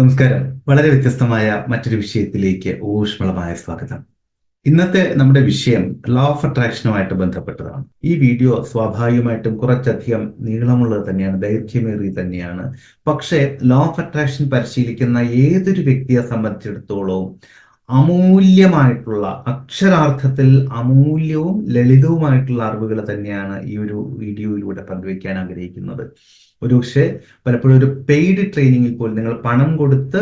നമസ്കാരം. വളരെ വ്യത്യസ്തമായ മറ്റൊരു വിഷയത്തിലേക്ക് ഊഷ്മളമായ സ്വാഗതം. ഇന്നത്തെ നമ്മുടെ വിഷയം ലോ ഓഫ് അട്രാക്ഷനുമായിട്ട് ബന്ധപ്പെട്ടതാണ്. ഈ വീഡിയോ സ്വാഭാവികമായിട്ടും കുറച്ചധികം നീളമുള്ളത് തന്നെയാണ്, ദൈർഘ്യമേറിയത് തന്നെയാണ്. പക്ഷേ ലോ ഓഫ് അട്രാക്ഷൻ പരിശീലിക്കുന്ന ഏതൊരു വ്യക്തിയെ സംബന്ധിച്ചിടത്തോളവും അമൂല്യമായിട്ടുള്ള, അക്ഷരാർത്ഥത്തിൽ അമൂല്യവും ലളിതവുമായിട്ടുള്ള അറിവുകൾ തന്നെയാണ് ഈ ഒരു വീഡിയോയിലൂടെ പങ്കുവയ്ക്കാൻ ആഗ്രഹിക്കുന്നത്. ഒരുപക്ഷെ പലപ്പോഴും ഒരു പെയ്ഡ് ട്രെയിനിങ്ങിൽ പോലും, നിങ്ങൾ പണം കൊടുത്ത്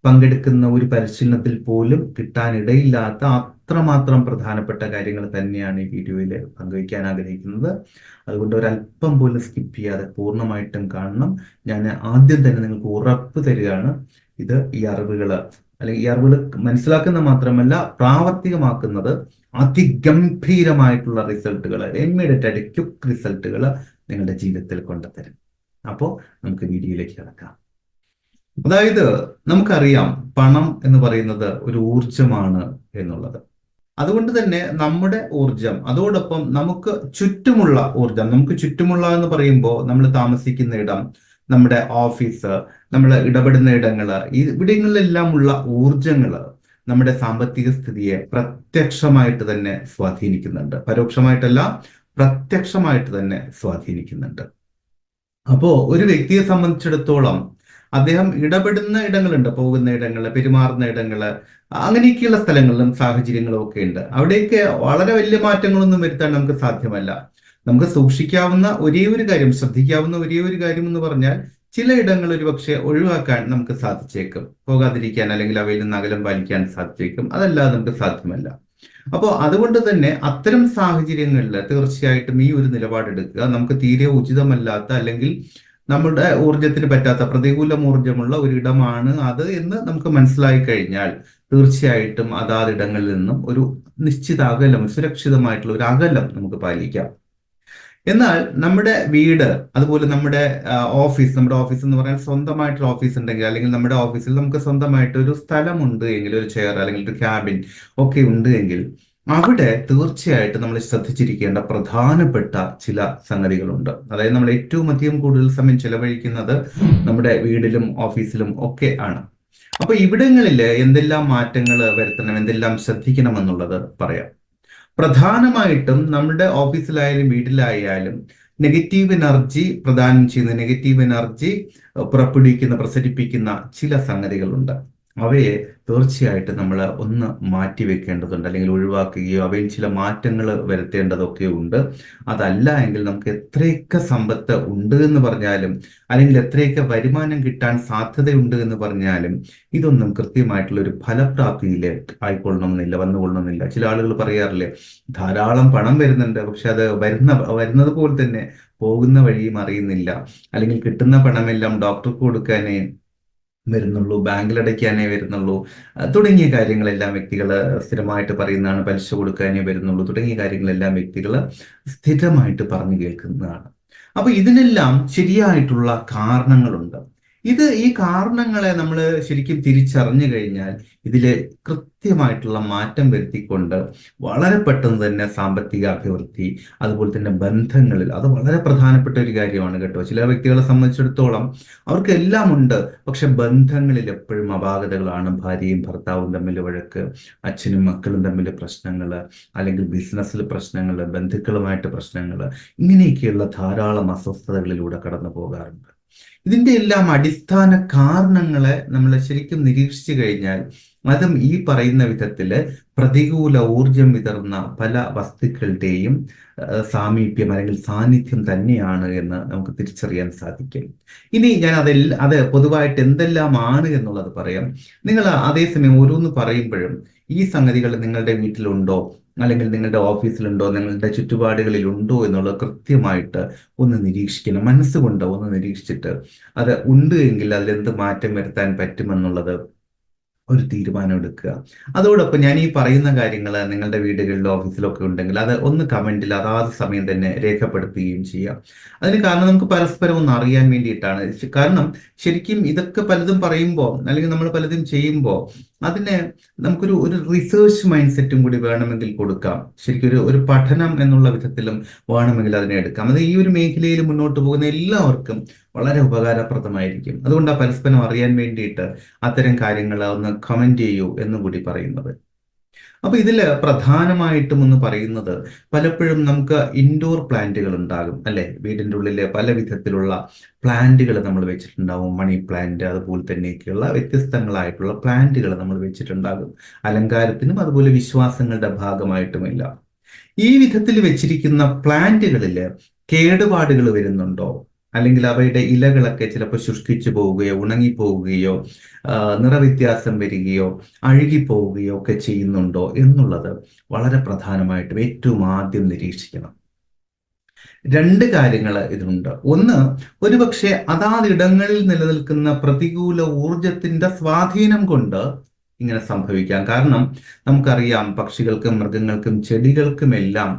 പങ്കെടുക്കുന്ന ഒരു പരിശീലനത്തിൽ പോലും കിട്ടാനിടയില്ലാത്ത അത്രമാത്രം പ്രധാനപ്പെട്ട കാര്യങ്ങൾ തന്നെയാണ് ഈ വീഡിയോയിൽ പങ്കുവയ്ക്കാൻ ആഗ്രഹിക്കുന്നത്. അതുകൊണ്ട് ഒരല്പം പോലും സ്കിപ്പ് ചെയ്യാതെ പൂർണ്ണമായിട്ടും കാണണം. ഞാൻ ആദ്യം തന്നെ നിങ്ങൾക്ക് ഉറപ്പ് തരികയാണ്, ഈ അറിവുകൾ അല്ലെങ്കിൽ ഈ അറിവുകൾ മനസ്സിലാക്കുന്ന മാത്രമല്ല, പ്രാവർത്തികമാക്കുന്നത് അതിഗംഭീരമായിട്ടുള്ള റിസൾട്ടുകൾ, ഇമ്മീഡിയറ്റ് ആയിട്ട് ക്വിക്ക് റിസൾട്ടുകൾ നിങ്ങളുടെ ജീവിതത്തിൽ കൊണ്ടുതരും. അപ്പോൾ നമുക്ക് വീഡിയോയിലേക്ക് കിടക്കാം. അതായത് നമുക്കറിയാം, പണം എന്ന് പറയുന്നത് ഒരു ഊർജമാണ് എന്നുള്ളത്. അതുകൊണ്ട് തന്നെ നമ്മുടെ ഊർജം, അതോടൊപ്പം നമുക്ക് ചുറ്റുമുള്ള ഊർജം, നമുക്ക് ചുറ്റുമുള്ള എന്ന് പറയുമ്പോൾ നമ്മൾ താമസിക്കുന്ന ഇടം, നമ്മുടെ ഓഫീസ്, നമ്മൾ ഇടപെടുന്ന ഇടങ്ങള്, ഇവിടങ്ങളിലെല്ലാം ഉള്ള ഊർജങ്ങള് നമ്മുടെ സാമ്പത്തിക സ്ഥിതിയെ പ്രത്യക്ഷമായിട്ട് തന്നെ സ്വാധീനിക്കുന്നുണ്ട്. പരോക്ഷമായിട്ടല്ല, പ്രത്യക്ഷമായിട്ട് തന്നെ സ്വാധീനിക്കുന്നുണ്ട്. അപ്പോ ഒരു വ്യക്തിയെ സംബന്ധിച്ചിടത്തോളം അദ്ദേഹം ഇടപെടുന്ന ഇടങ്ങളുണ്ട്, പോകുന്ന ഇടങ്ങള്, പെരുമാറുന്ന ഇടങ്ങള്, അങ്ങനെയൊക്കെയുള്ള സ്ഥലങ്ങളിലും സാഹചര്യങ്ങളും ഒക്കെ ഉണ്ട്. അവിടെയൊക്കെ വളരെ വലിയ മാറ്റങ്ങളൊന്നും വരുത്താൻ നമുക്ക് സാധ്യമല്ല. നമുക്ക് സൂക്ഷിക്കാവുന്ന ഒരേ ഒരു കാര്യം, ശ്രദ്ധിക്കാവുന്ന ഒരേ ഒരു കാര്യം എന്ന് പറഞ്ഞാൽ, ചില ഇടങ്ങൾ ഒരു പക്ഷെ ഒഴിവാക്കാൻ നമുക്ക് സാധിച്ചേക്കും, പോകാതിരിക്കാൻ അല്ലെങ്കിൽ അവയിൽ നിന്ന് അകലം പാലിക്കാൻ സാധിച്ചേക്കും. അതല്ലാതെ നമുക്ക് സാധ്യമല്ല. അപ്പോൾ അതുകൊണ്ട് തന്നെ അത്തരം സാഹചര്യങ്ങളിൽ തീർച്ചയായിട്ടും ഈ ഒരു നിലപാടെടുക്കുക. നമുക്ക് തീരെ ഉചിതമല്ലാത്ത അല്ലെങ്കിൽ നമ്മുടെ ഊർജത്തിന് പറ്റാത്ത, പ്രതികൂല ഊർജമുള്ള ഒരിടമാണ് അത് എന്ന് നമുക്ക് മനസ്സിലായി കഴിഞ്ഞാൽ തീർച്ചയായിട്ടും അതാതിടങ്ങളിൽ നിന്നും ഒരു നിശ്ചിത അകലം, സുരക്ഷിതമായിട്ടുള്ള ഒരു അകലം നമുക്ക് പാലിക്കാം. എന്നാൽ നമ്മുടെ വീട്, അതുപോലെ നമ്മുടെ നമ്മുടെ ഓഫീസ് എന്ന് പറഞ്ഞാൽ സ്വന്തമായിട്ടൊരു ഓഫീസ് ഉണ്ടെങ്കിൽ, അല്ലെങ്കിൽ നമ്മുടെ ഓഫീസിൽ നമുക്ക് സ്വന്തമായിട്ട് ഒരു സ്ഥലമുണ്ട് എങ്കിൽ, ഒരു ചെയർ അല്ലെങ്കിൽ ഒരു ക്യാബിൻ ഒക്കെ ഉണ്ട് എങ്കിൽ, അവിടെ തീർച്ചയായിട്ടും നമ്മൾ ശ്രദ്ധിച്ചിരിക്കേണ്ട പ്രധാനപ്പെട്ട ചില സംഗതികളുണ്ട്. അതായത് നമ്മൾ ഏറ്റവും അധികം കൂടുതൽ സമയം ചെലവഴിക്കുന്നത് നമ്മുടെ വീടിലും ഓഫീസിലും ഒക്കെ ആണ്. അപ്പൊ ഇവിടങ്ങളിൽ എന്തെല്ലാം മാറ്റങ്ങൾ വരുത്തണം, എന്തെല്ലാം ശ്രദ്ധിക്കണം എന്നുള്ളത് പറയാം. പ്രധാനമായിട്ടും നമ്മുടെ ഓഫീസിലായാലും വീട്ടിലായാലും നെഗറ്റീവ് എനർജി പ്രദാനം ചെയ്യുന്ന, നെഗറ്റീവ് എനർജി പ്രസരിപ്പിക്കുന്ന ചില സംഗതികളുണ്ട്. അവയെ തീർച്ചയായിട്ടും നമ്മൾ ഒന്ന് മാറ്റിവെക്കേണ്ടതുണ്ട്, അല്ലെങ്കിൽ ഒഴിവാക്കുകയോ അവയിൽ ചില മാറ്റങ്ങൾ വരുത്തേണ്ടതൊക്കെ ഉണ്ട്. അതല്ല എങ്കിൽ നമുക്ക് എത്രയൊക്കെ സമ്പത്ത് ഉണ്ട് എന്ന് പറഞ്ഞാലും, അല്ലെങ്കിൽ എത്രയൊക്കെ വരുമാനം കിട്ടാൻ സാധ്യതയുണ്ട് എന്ന് പറഞ്ഞാലും, ഇതൊന്നും കൃത്യമായിട്ടുള്ള ഒരു ഫലപ്രാപ്തിയിൽ ആയിക്കൊള്ളണമെന്നില്ല, വന്നുകൊള്ളണമെന്നില്ല. ചില ആളുകൾ പറയാറില്ലേ, ധാരാളം പണം വരുന്നുണ്ട്, പക്ഷെ അത് വരുന്നത് പോലെ തന്നെ പോകുന്ന വഴിയും അറിയുന്നില്ല, അല്ലെങ്കിൽ കിട്ടുന്ന പണമെല്ലാം ഡോക്ടർക്ക് കൊടുക്കാനേ വരുന്നുള്ളൂ, ബാങ്കിലടയ്ക്കാനേ വരുന്നുള്ളൂ, തുടങ്ങിയ കാര്യങ്ങളെല്ലാം വ്യക്തികൾ സ്ഥിരമായിട്ട് പറയുന്നതാണ്. പലിശ കൊടുക്കാനേ വരുന്നുള്ളൂ തുടങ്ങിയ കാര്യങ്ങളെല്ലാം വ്യക്തികൾ സ്ഥിരമായിട്ട് പറഞ്ഞു കേൾക്കുന്നതാണ്. അപ്പൊ ഇതിനെല്ലാം ശരിയായിട്ടുള്ള കാരണങ്ങളുണ്ട്. ഈ കാരണങ്ങളെ നമ്മൾ ശരിക്കും തിരിച്ചറിഞ്ഞു കഴിഞ്ഞാൽ ഇതിലെ കൃത്യമായിട്ടുള്ള മാറ്റം വരുത്തിക്കൊണ്ട് വളരെ പെട്ടെന്ന് തന്നെ സാമ്പത്തിക അഭിവൃദ്ധി, അതുപോലെ തന്നെ ബന്ധങ്ങളിൽ, അത് വളരെ പ്രധാനപ്പെട്ട ഒരു കാര്യമാണ് കേട്ടോ. ചില വ്യക്തികളെ സംബന്ധിച്ചിടത്തോളം അവർക്ക് എല്ലാം ഉണ്ട്, പക്ഷെ ബന്ധങ്ങളിൽ എപ്പോഴും അപാകതകളാണ്. ഭാര്യയും ഭർത്താവും തമ്മിൽ വഴക്ക്, അച്ഛനും മക്കളും തമ്മിൽ പ്രശ്നങ്ങൾ, അല്ലെങ്കിൽ ബിസിനസ്സിൽ പ്രശ്നങ്ങൾ, ബന്ധുക്കളുമായിട്ട് പ്രശ്നങ്ങൾ, ഇങ്ങനെയൊക്കെയുള്ള ധാരാളം അസ്വസ്ഥതകളിലൂടെ കടന്നു പോകാറുണ്ട്. ഇതിന്റെ എല്ലാം അടിസ്ഥാന കാരണങ്ങളെ നമ്മൾ ശരിക്കും നിരീക്ഷിച്ചു കഴിഞ്ഞാൽ, അതും ഈ പറയുന്ന വിധത്തില് പ്രതികൂല ഊർജം വിതറുന്ന പല വസ്തുക്കളുടെയും സാമീപ്യം അല്ലെങ്കിൽ സാന്നിധ്യം തന്നെയാണ് എന്ന് നമുക്ക് തിരിച്ചറിയാൻ സാധിക്കും. ഇനി ഞാൻ അത് പൊതുവായിട്ട് എന്തെല്ലാമാണ് എന്നുള്ളത് പറയാം. നിങ്ങൾ അതേസമയം ഓരോന്ന് പറയുമ്പോഴും ഈ സംഗതികൾ നിങ്ങളുടെ വീട്ടിലുണ്ടോ, അല്ലെങ്കിൽ നിങ്ങളുടെ ഓഫീസിലുണ്ടോ, നിങ്ങളുടെ ചുറ്റുപാടുകളിൽ ഉണ്ടോ എന്നുള്ളത് കൃത്യമായിട്ട് ഒന്ന് നിരീക്ഷിക്കണം. മനസ്സുകൊണ്ട് ഒന്ന് നിരീക്ഷിച്ചിട്ട് അത് ഉണ്ട് എങ്കിൽ അതിലെന്ത് മാറ്റം വരുത്താൻ പറ്റുമെന്നുള്ളത് ഒരു തീരുമാനം എടുക്കുക. അതോടൊപ്പം ഞാൻ ഈ പറയുന്ന കാര്യങ്ങൾ നിങ്ങളുടെ വീടുകളിലോ ഓഫീസിലോ ഒക്കെ ഉണ്ടെങ്കിൽ അത് ഒന്ന് കമന്റിൽ അതാത് സമയം തന്നെ രേഖപ്പെടുത്തുകയും ചെയ്യാം. അതിന് കാരണം നമുക്ക് പരസ്പരം ഒന്ന് അറിയാൻ വേണ്ടിയിട്ടാണ്. കാരണം ശരിക്കും ഇതൊക്കെ പലതും പറയുമ്പോൾ, അല്ലെങ്കിൽ നമ്മൾ പലതും ചെയ്യുമ്പോൾ അതിന് നമുക്കൊരു റിസർച്ച് മൈൻഡ് സെറ്റും കൂടി വേണമെങ്കിൽ കൊടുക്കാം. ശരിക്കും ഒരു പഠനം എന്നുള്ള വിധത്തിലും വേണമെങ്കിൽ അതിനെ എടുക്കാം. അത് ഈ ഒരു മേഖലയിൽ മുന്നോട്ട് പോകുന്ന എല്ലാവർക്കും വളരെ ഉപകാരപ്രദമായിരിക്കും. അതുകൊണ്ടാണ് പരസ്പരം അറിയാൻ വേണ്ടിയിട്ട് അത്തരം കാര്യങ്ങൾ ഒന്ന് കമന്റ് ചെയ്യൂ എന്നും കൂടി പറയുന്നത്. അപ്പൊ ഇതില് പ്രധാനമായിട്ടും എന്ന് പറയുന്നത്, പലപ്പോഴും നമുക്ക് ഇൻഡോർ പ്ലാന്റുകൾ ഉണ്ടാകും അല്ലെ. വീടിന്റെ ഉള്ളിലെ പല വിധത്തിലുള്ള പ്ലാന്റുകൾ നമ്മൾ വെച്ചിട്ടുണ്ടാവും. മണി പ്ലാന്റ് അതുപോലെ തന്നെയൊക്കെയുള്ള വ്യത്യസ്തങ്ങളായിട്ടുള്ള പ്ലാന്റുകൾ നമ്മൾ വെച്ചിട്ടുണ്ടാകും. അലങ്കാരത്തിനും അതുപോലെ വിശ്വാസങ്ങളുടെ ഭാഗമായിട്ടുമെല്ലാം. ഈ വിധത്തിൽ വെച്ചിരിക്കുന്ന പ്ലാന്റുകളിൽ കേടുപാടുകൾ വരുന്നുണ്ടോ, അല്ലെങ്കിൽ അവയുടെ ഇലകളൊക്കെ ചിലപ്പോൾ ശുഷ്കിച്ചു പോവുകയോ ഉണങ്ങിപ്പോവുകയോ നിറവ്യത്യാസം വരികയോ അഴുകിപ്പോവുകയോ ഒക്കെ ചെയ്യുന്നുണ്ടോ എന്നുള്ളത് വളരെ പ്രധാനമായിട്ടും ഏറ്റവും ആദ്യം നിരീക്ഷിക്കണം. രണ്ട് കാര്യങ്ങൾ ഇതിനുണ്ട്. ഒന്ന്, ഒരുപക്ഷെ അതാതിടങ്ങളിൽ നിലനിൽക്കുന്ന പ്രതികൂല ഊർജത്തിന്റെ സ്വാധീനം കൊണ്ട് ഇങ്ങനെ സംഭവിക്കാം. കാരണം നമുക്കറിയാം, പക്ഷികൾക്കും മൃഗങ്ങൾക്കും ചെടികൾക്കുമെല്ലാം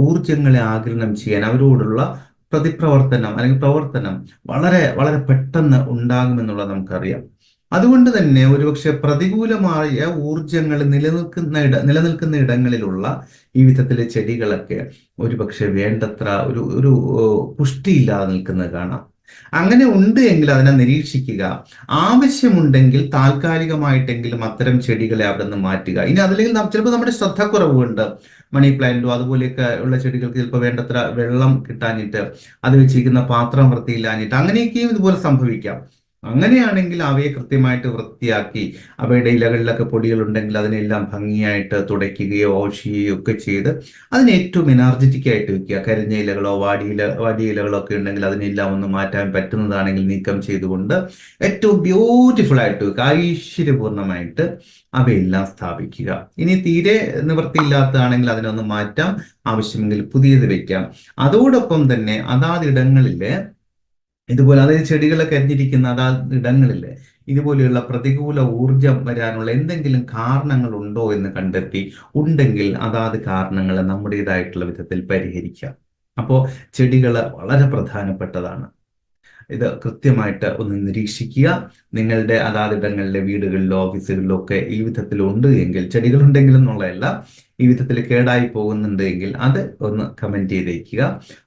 ഊർജങ്ങളെ ആഗിരണം ചെയ്യാൻ, അവരോടുള്ള പ്രതിപ്രവർത്തനം അല്ലെങ്കിൽ പ്രവർത്തനം വളരെ വളരെ പെട്ടെന്ന് ഉണ്ടാകുമെന്നുള്ളത് നമുക്കറിയാം. അതുകൊണ്ട് തന്നെ ഒരുപക്ഷെ പ്രതികൂലമായ ഊർജങ്ങൾ നിലനിൽക്കുന്ന ഇടങ്ങളിലുള്ള ഈ വിധത്തിലെ ചെടികളൊക്കെ ഒരുപക്ഷെ വേണ്ടത്ര ഒരു ഒരു പുഷ്ടിയില്ലാതെ നിൽക്കുന്നത് കാണാം. അങ്ങനെ ഉണ്ട് എങ്കിൽ അതിനെ നിരീക്ഷിക്കുക. ആവശ്യമുണ്ടെങ്കിൽ താൽക്കാലികമായിട്ടെങ്കിലും അത്തരം ചെടികളെ അവിടെ നിന്ന് മാറ്റുക. ഇനി അതിലേക്ക് ചിലപ്പോൾ നമ്മുടെ ശ്രദ്ധക്കുറവ് കൊണ്ട് മണി പ്ലാന്റോ അതുപോലെയൊക്കെ ഉള്ള ചെടികൾക്ക് ചിലപ്പോൾ വേണ്ടത്ര വെള്ളം കിട്ടാനിട്ട്, അത് വെച്ചിരിക്കുന്ന പാത്രം വൃത്തിയില്ലാഞ്ഞിട്ട്, അങ്ങനെയൊക്കെയും ഇതുപോലെ സംഭവിക്കാം. അങ്ങനെയാണെങ്കിൽ അവയെ കൃത്യമായിട്ട് വൃത്തിയാക്കി, അവയുടെ ഇലകളിലൊക്കെ പൊടികൾ ഉണ്ടെങ്കിൽ അതിനെല്ലാം ഭംഗിയായിട്ട് തുടയ്ക്കുകയോ വാഷ് ചെയ്യുകയോ ഒക്കെ ചെയ്ത് അതിനെ ഏറ്റവും എനർജറ്റിക് ആയിട്ട് വെക്കുക. കരിഞ്ഞ ഇലകളോ വാടിയ ഇലകളോ ഒക്കെ ഉണ്ടെങ്കിൽ അതിനെല്ലാം ഒന്ന് മാറ്റാൻ പറ്റുന്നതാണെങ്കിൽ നീക്കം ചെയ്തുകൊണ്ട് ഏറ്റവും ബ്യൂട്ടിഫുൾ ആയിട്ട് വെക്കുക. ഐശ്വര്യപൂർണമായിട്ട് അവയെല്ലാം സ്ഥാപിക്കുക. ഇനി തീരെ നിവൃത്തിയില്ലാത്തതാണെങ്കിൽ അതിനൊന്ന് മാറ്റാം, ആവശ്യമെങ്കിൽ പുതിയത് വെക്കാം. അതോടൊപ്പം തന്നെ അതാതിടങ്ങളിലെ ഇതുപോലെ, അതായത് ചെടികളൊക്കെ കരിഞ്ഞിരിക്കുന്ന അതാത് ഇടങ്ങളിൽ ഇതുപോലെയുള്ള പ്രതികൂല ഊർജം വരാനുള്ള എന്തെങ്കിലും കാരണങ്ങൾ ഉണ്ടോ എന്ന് കണ്ടെത്തി, ഉണ്ടെങ്കിൽ അതാത് കാരണങ്ങളെ നമ്മുടേതായിട്ടുള്ള വിധത്തിൽ പരിഹരിക്കാം. അപ്പോൾ ചെടികൾ വളരെ പ്രധാനപ്പെട്ടതാണ്. ഇത് കൃത്യമായിട്ട് ഒന്ന് നിരീക്ഷിക്കുക. നിങ്ങളുടെ അതാതിടങ്ങളിലെ വീടുകളിലോ ഓഫീസുകളിലോ ഒക്കെ ഈ വിധത്തിലുണ്ട് എങ്കിൽ, ചെടികളുണ്ടെങ്കിൽ എന്നുള്ളതല്ല, ഈ വിധത്തിൽ കേടായി പോകുന്നുണ്ട് എങ്കിൽ അത് ഒന്ന് കമന്റ് ചെയ്തേക്കുക.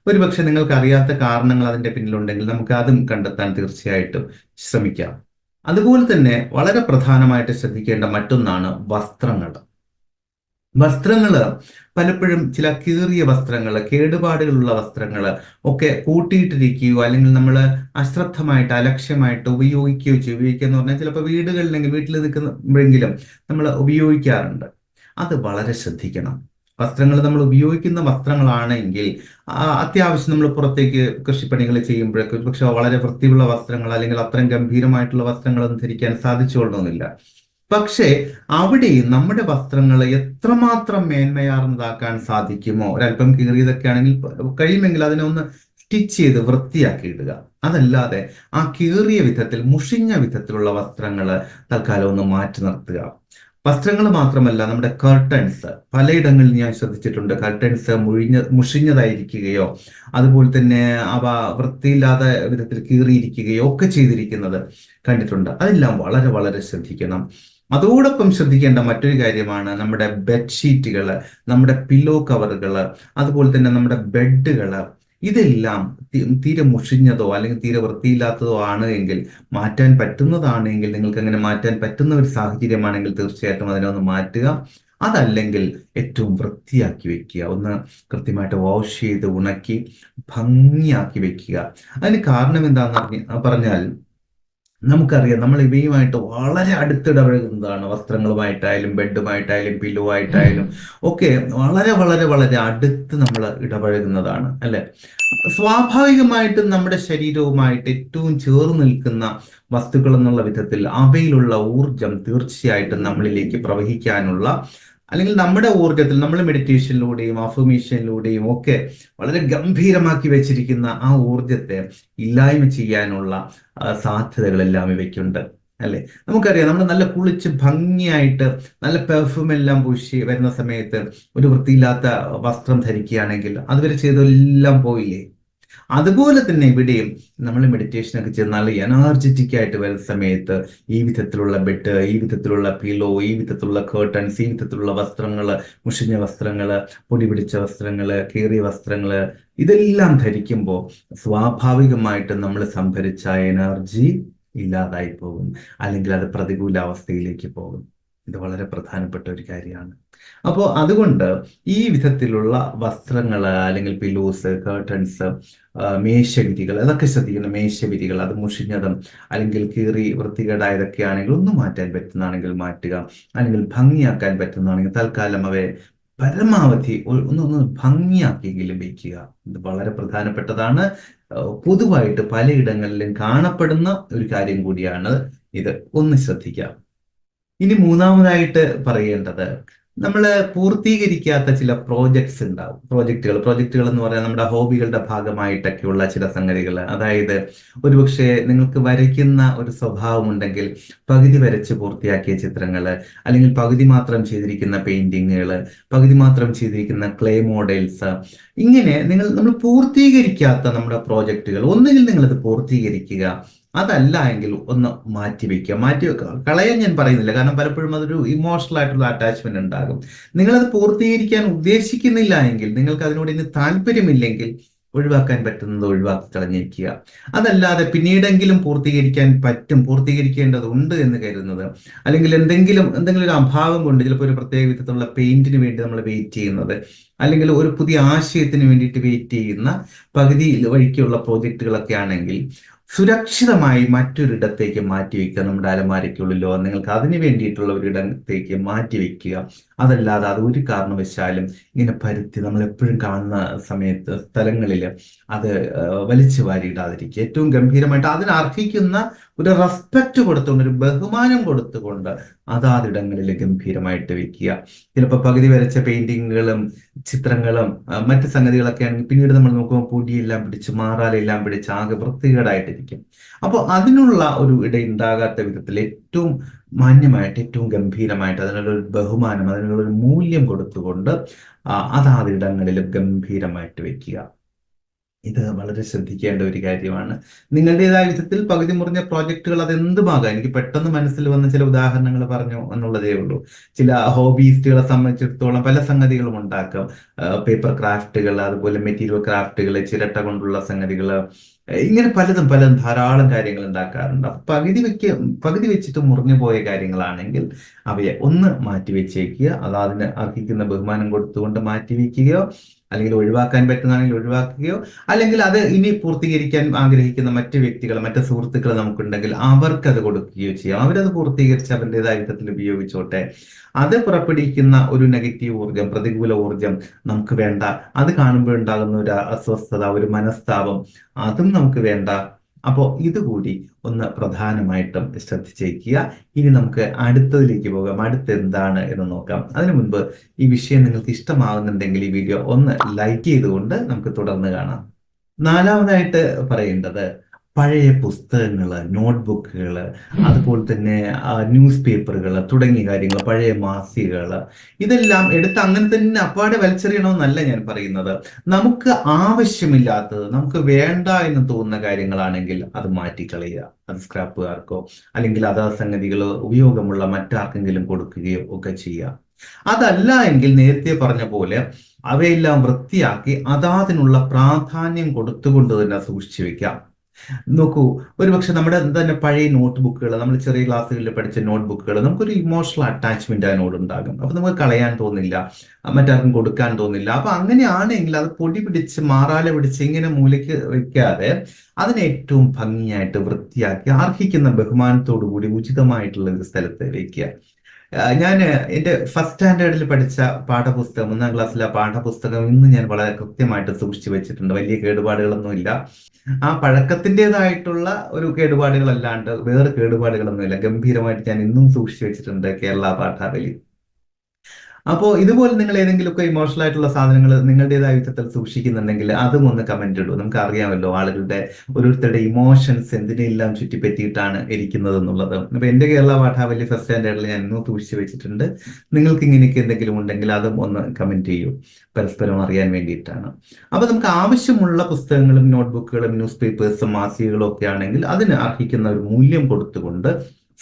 ഒരുപക്ഷെ നിങ്ങൾക്ക് അറിയാത്ത കാരണങ്ങൾ അതിന്റെ പിന്നിലുണ്ടെങ്കിൽ നമുക്ക് അതും കണ്ടെത്താൻ തീർച്ചയായിട്ടും ശ്രമിക്കാം. അതുപോലെ തന്നെ വളരെ പ്രധാനമായിട്ട് ശ്രദ്ധിക്കേണ്ട മറ്റൊന്നാണ് വസ്ത്രങ്ങൾ. വസ്ത്രങ്ങൾ പലപ്പോഴും ചില കീറിയ വസ്ത്രങ്ങൾ, കേടുപാടുകളുള്ള വസ്ത്രങ്ങൾ ഒക്കെ കൂട്ടിയിട്ടിരിക്കുകയോ അല്ലെങ്കിൽ നമ്മൾ അശ്രദ്ധമായിട്ട് അലക്ഷ്യമായിട്ട് ഉപയോഗിക്കുകയോ ചെയ്യും. ഉപയോഗിക്കുക എന്ന് പറഞ്ഞാൽ ചിലപ്പോൾ വീടുകളിലെങ്കിൽ വീട്ടിൽ നിൽക്കുമ്പോഴെങ്കിലും നമ്മൾ ഉപയോഗിക്കാറുണ്ട്. അത് വളരെ ശ്രദ്ധിക്കണം. വസ്ത്രങ്ങൾ നമ്മൾ ഉപയോഗിക്കുന്ന വസ്ത്രങ്ങളാണെങ്കിൽ അത്യാവശ്യം നമ്മൾ പുറത്തേക്ക് കൃഷിപ്പണികൾ ചെയ്യുമ്പോഴൊക്കെ പക്ഷെ വളരെ വൃത്തിയുള്ള വസ്ത്രങ്ങൾ അല്ലെങ്കിൽ അത്രയും ഗംഭീരമായിട്ടുള്ള വസ്ത്രങ്ങളൊന്നും ധരിക്കാൻ സാധിച്ചുകൊള്ളണമെന്നില്ല. പക്ഷേ അവിടെയും നമ്മുടെ വസ്ത്രങ്ങൾ എത്രമാത്രം മേന്മയാർന്നതാക്കാൻ സാധിക്കുമോ, ഒരല്പം കീറിയതൊക്കെ ആണെങ്കിൽ കഴിയുമെങ്കിൽ അതിനെ ഒന്ന് സ്റ്റിച്ച് ചെയ്ത് വൃത്തിയാക്കി ഇടുക. അതല്ലാതെ ആ കീറിയ വിധത്തിൽ മുഷിഞ്ഞ വിധത്തിലുള്ള വസ്ത്രങ്ങൾ തൽക്കാലം ഒന്ന് മാറ്റി നിർത്തുക. വസ്ത്രങ്ങൾ മാത്രമല്ല, നമ്മുടെ കർട്ടൻസ് പലയിടങ്ങളിൽ ഞാൻ ശ്രദ്ധിച്ചിട്ടുണ്ട്. കർട്ടൻസ് മുഷിഞ്ഞതായിരിക്കുകയോ അതുപോലെ തന്നെ അവ വൃത്തിയില്ലാത്ത വിധത്തിൽ കീറിയിരിക്കുകയോ ഒക്കെ ചെയ്തിരിക്കുന്നത് കണ്ടിട്ടുണ്ട്. അതെല്ലാം വളരെ വളരെ ശ്രദ്ധിക്കണം. അതോടൊപ്പം ശ്രദ്ധിക്കേണ്ട മറ്റൊരു കാര്യമാണ് നമ്മുടെ ബെഡ്ഷീറ്റുകൾ, നമ്മുടെ പില്ലോ കവറുകൾ, അതുപോലെ തന്നെ നമ്മുടെ ബെഡുകൾ. ഇതെല്ലാം തീരെ മുഷിഞ്ഞതോ അല്ലെങ്കിൽ തീരെ വൃത്തിയില്ലാത്തതോ ആണ് എങ്കിൽ, മാറ്റാൻ പറ്റുന്നതാണെങ്കിൽ, നിങ്ങൾക്ക് അങ്ങനെ മാറ്റാൻ പറ്റുന്ന ഒരു സാഹചര്യമാണെങ്കിൽ തീർച്ചയായിട്ടും അതിനെ ഒന്ന് മാറ്റുക. അതല്ലെങ്കിൽ ഏറ്റവും വൃത്തിയാക്കി വെക്കുക. ഒന്ന് കൃത്യമായിട്ട് വാഷ് ചെയ്ത് ഉണക്കി ഭംഗിയാക്കി വെക്കുക. അതിന് കാരണം എന്താണെന്ന് പറഞ്ഞാൽ, നമുക്കറിയാം നമ്മൾ ഇവയുമായിട്ട് വളരെ അടുത്തിടപഴകുന്നതാണ്. വസ്ത്രങ്ങളുമായിട്ടായാലും ബെഡുമായിട്ടായാലും പില്ലുവായിട്ടായാലും ഒക്കെ വളരെ വളരെ വളരെ അടുത്ത് നമ്മൾ ഇടപഴകുന്നതാണ് അല്ലെ. സ്വാഭാവികമായിട്ടും നമ്മുടെ ശരീരവുമായിട്ട് ഏറ്റവും ചേർന്ന് നിൽക്കുന്ന വസ്തുക്കൾ എന്നുള്ള വിധത്തിൽ അവയിലുള്ള ഊർജം തീർച്ചയായിട്ടും നമ്മളിലേക്ക് പ്രവഹിക്കാനുള്ള, അല്ലെങ്കിൽ നമ്മുടെ ഊർജത്തിൽ നമ്മൾ മെഡിറ്റേഷനിലൂടെയും അഫർമേഷനിലൂടെയും ഒക്കെ വളരെ ഗംഭീരമാക്കി വെച്ചിരിക്കുന്ന ആ ഊർജത്തെ ഇല്ലായ്മ ചെയ്യാനുള്ള സാധ്യതകളെല്ലാം ഇവയ്ക്കുണ്ട് അല്ലെ. നമുക്കറിയാം, നമ്മൾ നല്ല കുളിച്ച് ഭംഗിയായിട്ട് നല്ല പെർഫ്യൂം എല്ലാം പൂശി വരുന്ന സമയത്ത് ഒരു വൃത്തിയില്ലാത്ത വസ്ത്രം ധരിക്കുകയാണെങ്കിൽ അതുവരെ ചെയ്തെല്ലാം പോയില്ലേ. അതുപോലെ തന്നെ ഇവിടെയും നമ്മൾ മെഡിറ്റേഷനൊക്കെ ചെന്നാൽ എനർജറ്റിക് ആയിട്ട് വരുന്ന സമയത്ത് ഈ വിധത്തിലുള്ള ബെഡ്, ഈ വിധത്തിലുള്ള പിലോ, ഈ വിധത്തിലുള്ള കേർട്ടൻസ്, ഈ വിധത്തിലുള്ള വസ്ത്രങ്ങള്, മുഷിഞ്ഞ വസ്ത്രങ്ങള്, പൊടി പിടിച്ച വസ്ത്രങ്ങള്, കീറിയ വസ്ത്രങ്ങള്, ഇതെല്ലാം ധരിക്കുമ്പോൾ സ്വാഭാവികമായിട്ട് നമ്മൾ സംഭരിച്ച എനർജി ഇല്ലാതായി പോകും, അല്ലെങ്കിൽ അത് പ്രതികൂല അവസ്ഥയിലേക്ക് പോകും. ഇത് വളരെ പ്രധാനപ്പെട്ട ഒരു കാര്യമാണ്. അപ്പോൾ അതുകൊണ്ട് ഈ വിധത്തിലുള്ള വസ്ത്രങ്ങൾ, അല്ലെങ്കിൽ പിലോസ്, കേർട്ടൻസ്, മേശവിരികൾ, അതൊക്കെ ശ്രദ്ധിക്കണം. മേശവിരികൾ അത് മുഷിഞ്ഞതും അല്ലെങ്കിൽ കീറി വൃത്തികേടായതൊക്കെ ആണെങ്കിൽ ഒന്ന് മാറ്റാൻ പറ്റുന്നതാണെങ്കിൽ മാറ്റുക, അല്ലെങ്കിൽ ഭംഗിയാക്കാൻ പറ്റുന്നതാണെങ്കിൽ തൽക്കാലം അവയെ പരമാവധി ഒന്ന് ഭംഗിയാക്കിയെങ്കിലും വയ്ക്കുക. ഇത് വളരെ പ്രധാനപ്പെട്ടതാണ്. പൊതുവായിട്ട് പലയിടങ്ങളിലും കാണപ്പെടുന്ന ഒരു കാര്യം കൂടിയാണ് ഇത്. ഒന്ന് ശ്രദ്ധിക്കുക. ഇനി മൂന്നാമതായിട്ട് പറയേണ്ടത്, നമ്മൾ പൂർത്തീകരിക്കാത്ത ചില പ്രോജക്ട്സ് ഉണ്ടാവും. പ്രോജക്റ്റുകൾ എന്ന് പറയാൻ നമ്മുടെ ഹോബികളുടെ ഭാഗമായിട്ടൊക്കെയുള്ള ചില സംഗതികൾ. അതായത് ഒരുപക്ഷെ നിങ്ങൾക്ക് വരയ്ക്കുന്ന ഒരു സ്വഭാവം ഉണ്ടെങ്കിൽ പകുതി വരച്ച് പൂർത്തിയാക്കിയ ചിത്രങ്ങൾ, അല്ലെങ്കിൽ പകുതി മാത്രം ചെയ്തിരിക്കുന്ന പെയിന്റിങ്ങുകൾ, പകുതി മാത്രം ചെയ്തിരിക്കുന്ന ക്ലേ മോഡൽസ്, ഇങ്ങനെ നമ്മൾ പൂർത്തീകരിക്കാത്ത നമ്മുടെ പ്രോജക്റ്റുകൾ ഒന്നുകിൽ നിങ്ങളത് പൂർത്തീകരിക്കുക, അതല്ല എങ്കിൽ ഒന്ന് മാറ്റി കളയാൻ ഞാൻ പറയുന്നില്ല, കാരണം പലപ്പോഴും അതൊരു ഇമോഷണൽ ആയിട്ടുള്ള അറ്റാച്ച്മെന്റ് ഉണ്ടാകും. നിങ്ങളത് പൂർത്തീകരിക്കാൻ ഉദ്ദേശിക്കുന്നില്ല എങ്കിൽ, നിങ്ങൾക്ക് അതിനോട് ഇനി താല്പര്യമില്ലെങ്കിൽ ഒഴിവാക്കാൻ പറ്റുന്നത് ഒഴിവാക്കി കളഞ്ഞിരിക്കുക. അതല്ലാതെ പിന്നീടെങ്കിലും പൂർത്തീകരിക്കേണ്ടതുണ്ട് എന്ന് കരുതുന്നത്, അല്ലെങ്കിൽ എന്തെങ്കിലും ഒരു അഭാവം കൊണ്ട്, ചിലപ്പോൾ ഒരു പ്രത്യേക വിധത്തിലുള്ള പെയിന്റിന് വേണ്ടി നമ്മൾ വെയിറ്റ് ചെയ്യുന്നത്, അല്ലെങ്കിൽ ഒരു പുതിയ ആശയത്തിന് വേണ്ടിയിട്ട് വെയിറ്റ് ചെയ്യുന്ന പകുതി വഴിക്കുള്ള പ്രോജക്റ്റുകളൊക്കെ ആണെങ്കിൽ സുരക്ഷിതമായി മറ്റൊരിടത്തേക്ക് മാറ്റിവെക്കുക. നമ്മുടെ അലമാരയ്ക്കുള്ളിലോ നിങ്ങൾക്ക് അതിന് വേണ്ടിയിട്ടുള്ള ഒരിടത്തേക്ക് മാറ്റിവെക്കുക. അതല്ലാതെ അത് ഒരു കാരണവശാലും ഇങ്ങനെ നമ്മൾ എപ്പോഴും കാണുന്ന സ്ഥലങ്ങളിൽ അത് വലിച്ചു വാരിയിടാതിരിക്കുക. ഏറ്റവും ഗംഭീരമായിട്ട് അതിന് അർഹിക്കുന്ന ഒരു റെസ്പെക്റ്റ് കൊടുത്തുകൊണ്ട്, ഒരു ബഹുമാനം കൊടുത്തുകൊണ്ട് അതാതിടങ്ങളിൽ ഗംഭീരമായിട്ട് വെക്കുക. ചിലപ്പോൾ പകുതി വരച്ച പെയിന്റിങ്ങുകളും ചിത്രങ്ങളും മറ്റു സംഗതികളൊക്കെ ആണെങ്കിൽ പിന്നീട് നമ്മൾ നോക്കുമ്പോൾ പൊടിയെല്ലാം പിടിച്ച്, മാറാലെല്ലാം പിടിച്ച് ആകെ വൃത്തികേടായിട്ടിരിക്കും. അപ്പോൾ അതിനുള്ള ഒരു ഇടയുണ്ടാകാത്ത വിധത്തിൽ ഏറ്റവും മാന്യമായിട്ട്, ഏറ്റവും ഗംഭീരമായിട്ട് അതിനുള്ളൊരു ബഹുമാനം, അതിനുള്ളൊരു മൂല്യം കൊടുത്തുകൊണ്ട് അതാതിടങ്ങളിൽ ഗംഭീരമായിട്ട് വെക്കുക. ഇത് വളരെ ശ്രദ്ധിക്കേണ്ട ഒരു കാര്യമാണ്. നിങ്ങളുടേതായ വിധത്തിൽ പകുതി മുറിഞ്ഞ പ്രോജക്റ്റുകൾ അതെന്തുമാകാം. എനിക്ക് പെട്ടെന്ന് മനസ്സിൽ വന്ന ചില ഉദാഹരണങ്ങൾ പറഞ്ഞു എന്നുള്ളതേ ഉള്ളൂ. ചില ഹോബീസ്റ്റുകളെ സംബന്ധിച്ചിടത്തോളം പല സംഗതികളും ഉണ്ടാക്കാം. പേപ്പർ ക്രാഫ്റ്റുകൾ, അതുപോലെ മെറ്റീരിയൽ ക്രാഫ്റ്റുകൾ, ചിരട്ട കൊണ്ടുള്ള സംഗതികൾ, ഇങ്ങനെ പലതും ധാരാളം കാര്യങ്ങൾ ഉണ്ടാക്കാറുണ്ട്. പകുതി വെച്ചിട്ട് മുറിഞ്ഞു പോയ കാര്യങ്ങളാണെങ്കിൽ അവയെ ഒന്ന് മാറ്റിവെച്ചേക്കുക. അതിന് അർഹിക്കുന്ന ബഹുമാനം കൊടുത്തുകൊണ്ട് മാറ്റിവെക്കുകയോ, അല്ലെങ്കിൽ ഒഴിവാക്കാൻ പറ്റുന്നതാണെങ്കിൽ ഒഴിവാക്കുകയോ, അല്ലെങ്കിൽ അത് ഇനി പൂർത്തീകരിക്കാൻ ആഗ്രഹിക്കുന്ന മറ്റു വ്യക്തികൾ, മറ്റു സുഹൃത്തുക്കൾ നമുക്കുണ്ടെങ്കിൽ അവർക്കത് കൊടുക്കുകയോ ചെയ്യാം. അവരത് പൂർത്തീകരിച്ച് അവരുടേതായ വിധത്തിൽ ഉപയോഗിച്ചോട്ടെ. അത് പുറപ്പെടുവിക്കുന്ന ഒരു നെഗറ്റീവ് ഊർജം, പ്രതികൂല ഊർജം നമുക്ക് വേണ്ട. അത് കാണുമ്പോൾ ഉണ്ടാകുന്ന ഒരു അസ്വസ്ഥത, ഒരു മനസ്താപം, അതും നമുക്ക് വേണ്ട. അപ്പോൾ ഇതുകൂടി ഒന്ന് പ്രധാനമായിട്ടും ശ്രദ്ധിച്ചേക്കുക. ഇനി നമുക്ക് അടുത്തതിലേക്ക് പോകാം. എന്താണ് എന്ന് നോക്കാം. അതിനു മുൻപ് ഈ വിഷയം നിങ്ങൾക്ക് ഇഷ്ടമാകുന്നുണ്ടെങ്കിൽ ഈ വീഡിയോ ഒന്ന് ലൈക്ക് ചെയ്തുകൊണ്ട് നമുക്ക് തുടർന്ന് കാണാം. നാലാമതായിട്ട് പറയേണ്ടത്, പഴയ പുസ്തകങ്ങൾ, നോട്ട്ബുക്കുകൾ, അതുപോലെ തന്നെ ന്യൂസ് പേപ്പറുകൾ തുടങ്ങിയ കാര്യങ്ങൾ, പഴയ മാസികകൾ, ഇതെല്ലാം എടുത്ത് അങ്ങനെ തന്നെ അപ്പാടെ വലിച്ചെറിയണമെന്നല്ല ഞാൻ പറയുന്നത്. നമുക്ക് ആവശ്യമില്ലാത്തത്, നമുക്ക് വേണ്ട എന്ന് തോന്നുന്ന കാര്യങ്ങളാണെങ്കിൽ അത് മാറ്റിക്കളയുക. അത് സ്ക്രാപ്പുകാർക്കോ അല്ലെങ്കിൽ അതാ സംഗതികൾ ഉപയോഗമുള്ള മറ്റാർക്കെങ്കിലും കൊടുക്കുകയോ ഒക്കെ ചെയ്യുക. അതല്ല എങ്കിൽ നേരത്തെ പറഞ്ഞ പോലെ അവയെല്ലാം വൃത്തിയാക്കി അതാതിനുള്ള പ്രാധാന്യം കൊടുത്തുകൊണ്ട് തന്നെ സൂക്ഷിച്ചു വെക്കാം. നോക്കൂ, ഒരുപക്ഷെ നമ്മുടെ തന്നെ പഴയ നോട്ട്ബുക്കുകൾ, നമ്മൾ ചെറിയ ക്ലാസ്സുകളിൽ പഠിച്ച നോട്ട്ബുക്കുകൾ, നമുക്കൊരു ഇമോഷണൽ അറ്റാച്ച്മെന്റ് അതിനോട് ഉണ്ടാകും. അപ്പൊ നമുക്ക് കളയാൻ തോന്നില്ല, മറ്റാർക്കും കൊടുക്കാൻ തോന്നില്ല. അപ്പൊ അങ്ങനെയാണെങ്കിൽ അത് പൊടി പിടിച്ച്, മാറാല പിടിച്ച് ഇങ്ങനെ മൂലയ്ക്ക് വെക്കാതെ അതിനെ ഏറ്റവും ഭംഗിയായിട്ട് വൃത്തിയാക്കി അർഹിക്കുന്ന ബഹുമാനത്തോടു കൂടി ഉചിതമായിട്ടുള്ള ഒരു സ്ഥലത്ത് വെക്കുക. ഞാൻ എൻ്റെ ഫസ്റ്റ് സ്റ്റാൻഡേർഡിൽ പഠിച്ച പാഠപുസ്തകം, 1-ാം ക്ലാസ്സിലെ പാഠപുസ്തകം ഇന്ന് ഞാൻ വളരെ കൃത്യമായിട്ട് സൂക്ഷിച്ചു വെച്ചിട്ടുണ്ട്. വലിയ കേടുപാടുകളൊന്നുമില്ല. ആ പഴക്കത്തിൻ്റെതായിട്ടുള്ള ഒരു കേടുപാടുകളല്ലാണ്ട് വേറെ കേടുപാടുകളൊന്നുമില്ല. ഗംഭീരമായിട്ട് ഞാൻ ഇന്നും സൂക്ഷിച്ചു വെച്ചിട്ടുണ്ട് കേരള പാഠാവലി. അപ്പോൾ ഇതുപോലെ നിങ്ങൾ ഏതെങ്കിലുമൊക്കെ ഇമോഷണൽ ആയിട്ടുള്ള സാധനങ്ങൾ നിങ്ങളുടേതായ വിധത്തിൽ സൂക്ഷിക്കുന്നുണ്ടെങ്കിൽ അതും ഒന്ന് കമന്റ് ഇടൂ. നമുക്ക് അറിയാമല്ലോ ആളുകളുടെ ഓരോരുത്തരുടെ ഇമോഷൻസ് എന്തിനെല്ലാം ചുറ്റിപ്പറ്റിയിട്ടാണ് ഇരിക്കുന്നത് എന്നുള്ളത്. അപ്പൊ എന്റെ കേരള പാഠാവലി ഫസ്റ്റ് സ്റ്റാൻഡേർഡിൽ ഞാൻ ഇന്നും സൂക്ഷിച്ചു വെച്ചിട്ടുണ്ട്. നിങ്ങൾക്ക് ഇങ്ങനെയൊക്കെ എന്തെങ്കിലും ഉണ്ടെങ്കിൽ അതും ഒന്ന് കമന്റ് ചെയ്യൂ, പരസ്പരം അറിയാൻ വേണ്ടിയിട്ടാണ്. അപ്പൊ നമുക്ക് ആവശ്യമുള്ള പുസ്തകങ്ങളും നോട്ട്ബുക്കുകളും ന്യൂസ് പേപ്പേഴ്സും മാസികകളും ഒക്കെ ആണെങ്കിൽ അതിന് അർഹിക്കുന്ന ഒരു മൂല്യം കൊടുത്തുകൊണ്ട്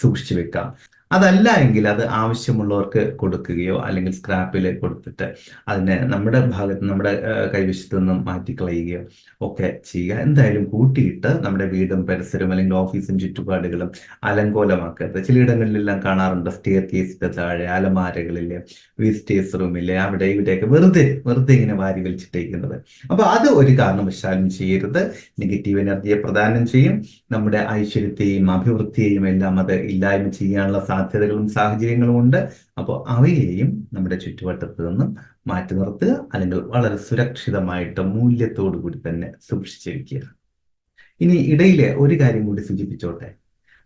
സൂക്ഷിച്ചു വെക്കാം. അതല്ല എങ്കിൽ അത് ആവശ്യമുള്ളവർക്ക് കൊടുക്കുകയോ അല്ലെങ്കിൽ സ്ക്രാപ്പിൽ കൊടുത്തിട്ട് അതിനെ നമ്മുടെ ഭാഗത്ത് നമ്മുടെ കൈവശത്തു നിന്നും മാറ്റിക്കളയുകയോ ഒക്കെ ചെയ്യുക. എന്തായാലും കൂട്ടിയിട്ട് നമ്മുടെ വീടും പരിസരവും അല്ലെങ്കിൽ ഓഫീസും ചുറ്റുപാടുകളും അലങ്കോലമാക്കരുത്. ചിലയിടങ്ങളിലെല്ലാം കാണാറുണ്ട് സ്റ്റെയർ കേസിന്റെ താഴെ അലമാരകളിലെ വിസിറ്റേഴ്സ് റൂമിലെ അവിടെ ഇവിടെയൊക്കെ വെറുതെ ഇങ്ങനെ വാരി വലിച്ചിട്ടേക്കുന്നത്. അപ്പൊ അത് ഒരു കാരണവശാലും ചെയ്യരുത്. നെഗറ്റീവ് എനർജിയെ പ്രദാനം ചെയ്യും. നമ്മുടെ ഐശ്വര്യത്തെയും അഭിവൃദ്ധിയെയും എല്ലാം അത് ഇല്ലായ്മ ചെയ്യാനുള്ള സാധ്യതകളും സാഹചര്യങ്ങളും ഉണ്ട്. അപ്പോൾ അവയെയും നമ്മുടെ ചുറ്റുവട്ടത്ത് നിന്നും മാറ്റി നിർത്തുക, അല്ലെങ്കിൽ വളരെ സുരക്ഷിതമായിട്ട് മൂല്യത്തോടു കൂടി തന്നെ സൂക്ഷിച്ചിരിക്കുക. ഇനി ഇടയിലെ ഒരു കാര്യം കൂടി സൂചിപ്പിച്ചോട്ടെ.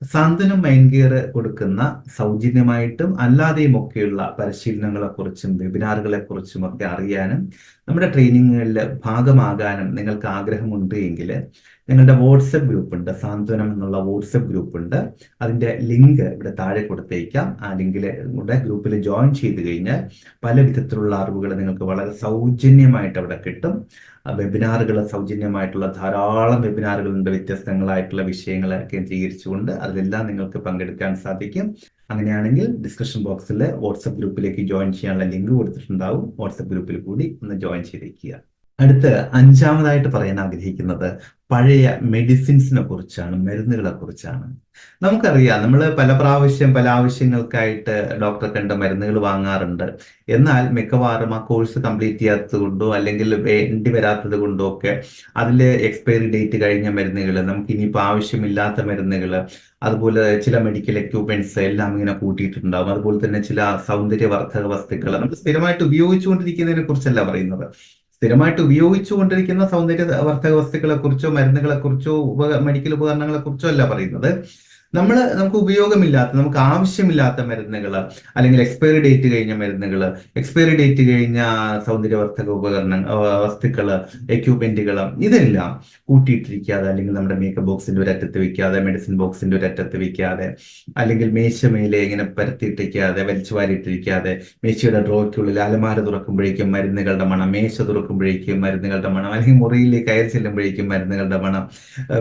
സാന്ത്വനം മൈൻഡ് കെയർ കൊടുക്കുന്ന സൗജന്യമായിട്ടും അല്ലാതെയും ഒക്കെയുള്ള പരിശീലനങ്ങളെ കുറിച്ചും വെബിനാറുകളെ കുറിച്ചും ഒക്കെ അറിയാനും നമ്മുടെ ട്രെയിനിങ്ങുകളിൽ ഭാഗമാകാനും നിങ്ങൾക്ക് ആഗ്രഹമുണ്ട് എങ്കിൽ ഞങ്ങളുടെ വാട്സപ്പ് ഗ്രൂപ്പ് ഉണ്ട്, സാന്ത്വനം എന്നുള്ള വാട്സപ്പ് ഗ്രൂപ്പ് ഉണ്ട്. അതിന്റെ ലിങ്ക് ഇവിടെ താഴെ കൊടുത്തേക്കാം. ആ ലിങ്കിൽ കൂടെ ഗ്രൂപ്പിൽ ജോയിൻ ചെയ്ത് കഴിഞ്ഞാൽ പല വിധത്തിലുള്ള അറിവുകൾ നിങ്ങൾക്ക് വളരെ സൗജന്യമായിട്ട് അവിടെ കിട്ടും. വെബിനാറുകൾ സൗജന്യമായിട്ടുള്ള ധാരാളം വെബിനാറുകളുണ്ട്, വ്യത്യസ്തങ്ങളായിട്ടുള്ള വിഷയങ്ങളെ കേന്ദ്രീകരിച്ചുകൊണ്ട്. അതിലെല്ലാം നിങ്ങൾക്ക് പങ്കെടുക്കാൻ സാധിക്കും. അങ്ങനെയാണെങ്കിൽ ഡിസ്കഷൻ ബോക്സിൽ വാട്സപ്പ് ഗ്രൂപ്പിലേക്ക് ജോയിൻ ചെയ്യാനുള്ള ലിങ്ക് കൊടുത്തിട്ടുണ്ടാവും. വാട്സപ്പ് ഗ്രൂപ്പിൽ കൂടി ഒന്ന് ജോയിൻ ചെയ്തേക്കുക. അടുത്ത് അഞ്ചാമതായിട്ട് പറയാൻ ആഗ്രഹിക്കുന്നത് പഴയ മെഡിസിൻസിനെ കുറിച്ചാണ്, മരുന്നുകളെ കുറിച്ചാണ്. നമുക്കറിയാം, നമ്മൾ പല പ്രാവശ്യം പല ആവശ്യങ്ങൾക്കായിട്ട് ഡോക്ടറെ കണ്ട് മരുന്നുകൾ വാങ്ങാറുണ്ട്. എന്നാൽ മിക്കവാറും ആ കോഴ്സ് കംപ്ലീറ്റ് ചെയ്യാത്തത് കൊണ്ടോ അല്ലെങ്കിൽ വേണ്ടി വരാത്തത് കൊണ്ടോ ഒക്കെ അതിൽ എക്സ്പയറി ഡേറ്റ് കഴിഞ്ഞ മരുന്നുകൾ, നമുക്ക് ഇനിയിപ്പോൾ ആവശ്യമില്ലാത്ത മരുന്നുകൾ, അതുപോലെ ചില മെഡിക്കൽ എക്യുപ്മെന്റ്സ് എല്ലാം ഇങ്ങനെ കൂട്ടിയിട്ടുണ്ടാവും. അതുപോലെ തന്നെ ചില സൗന്ദര്യവർദ്ധക വസ്തുക്കൾ നമ്മൾ സ്ഥിരമായിട്ട് ഉപയോഗിച്ചുകൊണ്ടിരിക്കുന്നതിനെ കുറിച്ചല്ല പറയുന്നത്. സ്ഥിരമായിട്ട് ഉപയോഗിച്ചുകൊണ്ടിരിക്കുന്ന സൗന്ദര്യവർദ്ധക വസ്തുക്കളെ കുറിച്ചോ മരുന്നുകളെ കുറിച്ചോ മെഡിക്കൽ ഉപകരണങ്ങളെ കുറിച്ചോ അല്ല പറയുന്നത്. നമുക്ക് ഉപയോഗമില്ലാത്ത, നമുക്ക് ആവശ്യമില്ലാത്ത മരുന്നുകൾ, അല്ലെങ്കിൽ എക്സ്പയറി ഡേറ്റ് കഴിഞ്ഞ മരുന്നുകൾ, എക്സ്പയറി ഡേറ്റ് കഴിഞ്ഞ സൗന്ദര്യവർദ്ധക വസ്തുക്കൾ, എക്യുപ്മെന്റുകൾ, ഇതെല്ലാം കൂട്ടിയിട്ടിരിക്കാതെ, അല്ലെങ്കിൽ നമ്മുടെ മേക്കപ്പ് ബോക്സിന്റെ ഒരു അറ്റത്ത് വെക്കാതെ, മെഡിസിൻ ബോക്സിന്റെ ഒരു അറ്റത്ത് വെക്കാതെ, അല്ലെങ്കിൽ മേശമേലെ ഇങ്ങനെ പരത്തിയിട്ടിരിക്കാതെ, വലിച്ചു വാരിയിട്ടിരിക്കാതെ, മേശയുടെ ഡ്രോയ്ക്കുള്ളിൽ അലമാര തുറക്കുമ്പോഴേക്കും മരുന്നുകളുടെ മണം, മേശ തുറക്കുമ്പോഴേക്കും മരുന്നുകളുടെ മണം, അല്ലെങ്കിൽ മുറിയിലേക്ക് കയറി ചെല്ലുമ്പോഴേക്കും മരുന്നുകളുടെ മണം,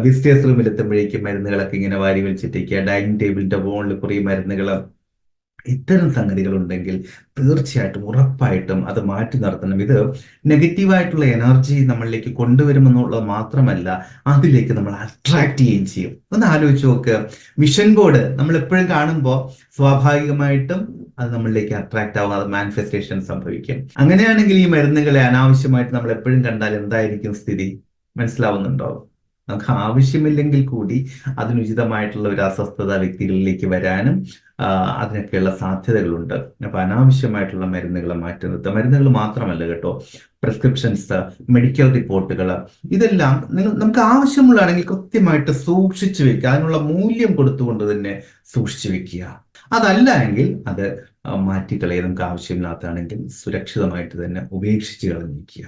വിസിറ്റേഴ്സ് റൂമിൽ എത്തുമ്പോഴേക്കും മരുന്നുകളൊക്കെ ഇങ്ങനെ വാരി വലിച്ചിട്ട് ഡൈനിങ് ടേബിളിന്റെ മുകളിൽ കുറേ മരുന്നുകൾ, ഇത്തരം സംഗതികൾ ഉണ്ടെങ്കിൽ തീർച്ചയായിട്ടും ഉറപ്പായിട്ടും അത് മാറ്റി നിർത്തണം. ഇത് നെഗറ്റീവായിട്ടുള്ള എനർജി നമ്മളിലേക്ക് കൊണ്ടുവരുമെന്നുള്ളത് മാത്രമല്ല, അതിലേക്ക് നമ്മൾ അട്രാക്ട് ചെയ്യുകയും ചെയ്യും. ഒന്ന് ആലോചിച്ച് നോക്ക്, വിഷൻ ബോർഡ് നമ്മൾ എപ്പോഴും കാണുമ്പോൾ സ്വാഭാവികമായിട്ടും അത് നമ്മളിലേക്ക് അട്രാക്ട് ആവും, അത് മാനിഫെസ്റ്റേഷൻ സംഭവിക്കും. അങ്ങനെയാണെങ്കിൽ ഈ മരുന്നുകളെ അനാവശ്യമായിട്ട് നമ്മൾ എപ്പോഴും കണ്ടാൽ എന്തായിരിക്കും സ്ഥിതി? മനസ്സിലാവുന്നുണ്ടോ? നമുക്ക് ആവശ്യമില്ലെങ്കിൽ കൂടി അതിനുചിതമായിട്ടുള്ള ഒരു അസ്വസ്ഥത വ്യക്തികളിലേക്ക് വരാനും അതിനൊക്കെയുള്ള സാധ്യതകളുണ്ട്. അപ്പൊ അനാവശ്യമായിട്ടുള്ള മരുന്നുകളെ മാറ്റി നിർത്തുക. മരുന്നുകൾ മാത്രമല്ല കേട്ടോ, പ്രിസ്ക്രിപ്ഷൻസ്, മെഡിക്കൽ റിപ്പോർട്ടുകൾ, ഇതെല്ലാം നമുക്ക് ആവശ്യമുള്ളതാണെങ്കിൽ കൃത്യമായിട്ട് സൂക്ഷിച്ചു വെക്കുക. അതിനുള്ള മൂല്യം കൊടുത്തുകൊണ്ട് തന്നെ സൂക്ഷിച്ചു വെക്കുക. അതല്ല എങ്കിൽ അത് മാറ്റിക്കളയുക. നമുക്ക് ആവശ്യമില്ലാത്തതാണെങ്കിൽ സുരക്ഷിതമായിട്ട് തന്നെ ഉപേക്ഷിച്ച് കളഞ്ഞിരിക്കുക.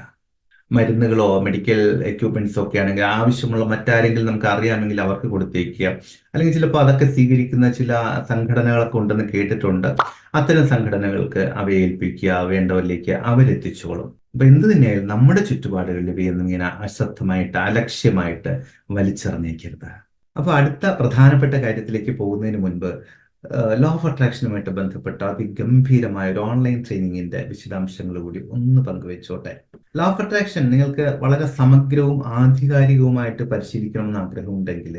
മരുന്നുകളോ മെഡിക്കൽ എക്യുപ്മെന്റ്സോ ഒക്കെ ആണെങ്കിൽ ആവശ്യമുള്ള മറ്റാരെങ്കിലും നമുക്ക് അറിയാമെങ്കിൽ അവർക്ക് കൊടുത്തേക്കുക. അല്ലെങ്കിൽ ചിലപ്പോൾ അതൊക്കെ സ്വീകരിക്കുന്ന ചില സംഘടനകളൊക്കെ ഉണ്ടെന്ന് കേട്ടിട്ടുണ്ട്. അത്തരം സംഘടനകൾക്ക് അവയെ ഏൽപ്പിക്കുക, വേണ്ടവരിലേക്ക് അവരെത്തിച്ചോളും. അപ്പൊ എന്ത് തന്നെയായാലും നമ്മുടെ ചുറ്റുപാടുകളിൽ ഇവയൊന്നും ഇങ്ങനെ അശ്രദ്ധമായിട്ട് അലക്ഷ്യമായിട്ട് വലിച്ചെറിഞ്ഞേക്കരുത്. അപ്പൊ അടുത്ത പ്രധാനപ്പെട്ട കാര്യത്തിലേക്ക് പോകുന്നതിന് മുൻപ് ലോ ഓഫ് അട്രാക്ഷനുമായിട്ട് ബന്ധപ്പെട്ട അതിഗംഭീരമായ ഒരു ഓൺലൈൻ ട്രെയിനിങ്ങിന്റെ വിശദാംശങ്ങൾ കൂടി ഒന്ന് പങ്കുവെച്ചോട്ടെ. ലോ ഓഫ് അട്രാക്ഷൻ നിങ്ങൾക്ക് വളരെ സമഗ്രവും ആധികാരികവുമായിട്ട് പരിശീലിക്കണമെന്ന് ആഗ്രഹമുണ്ടെങ്കിൽ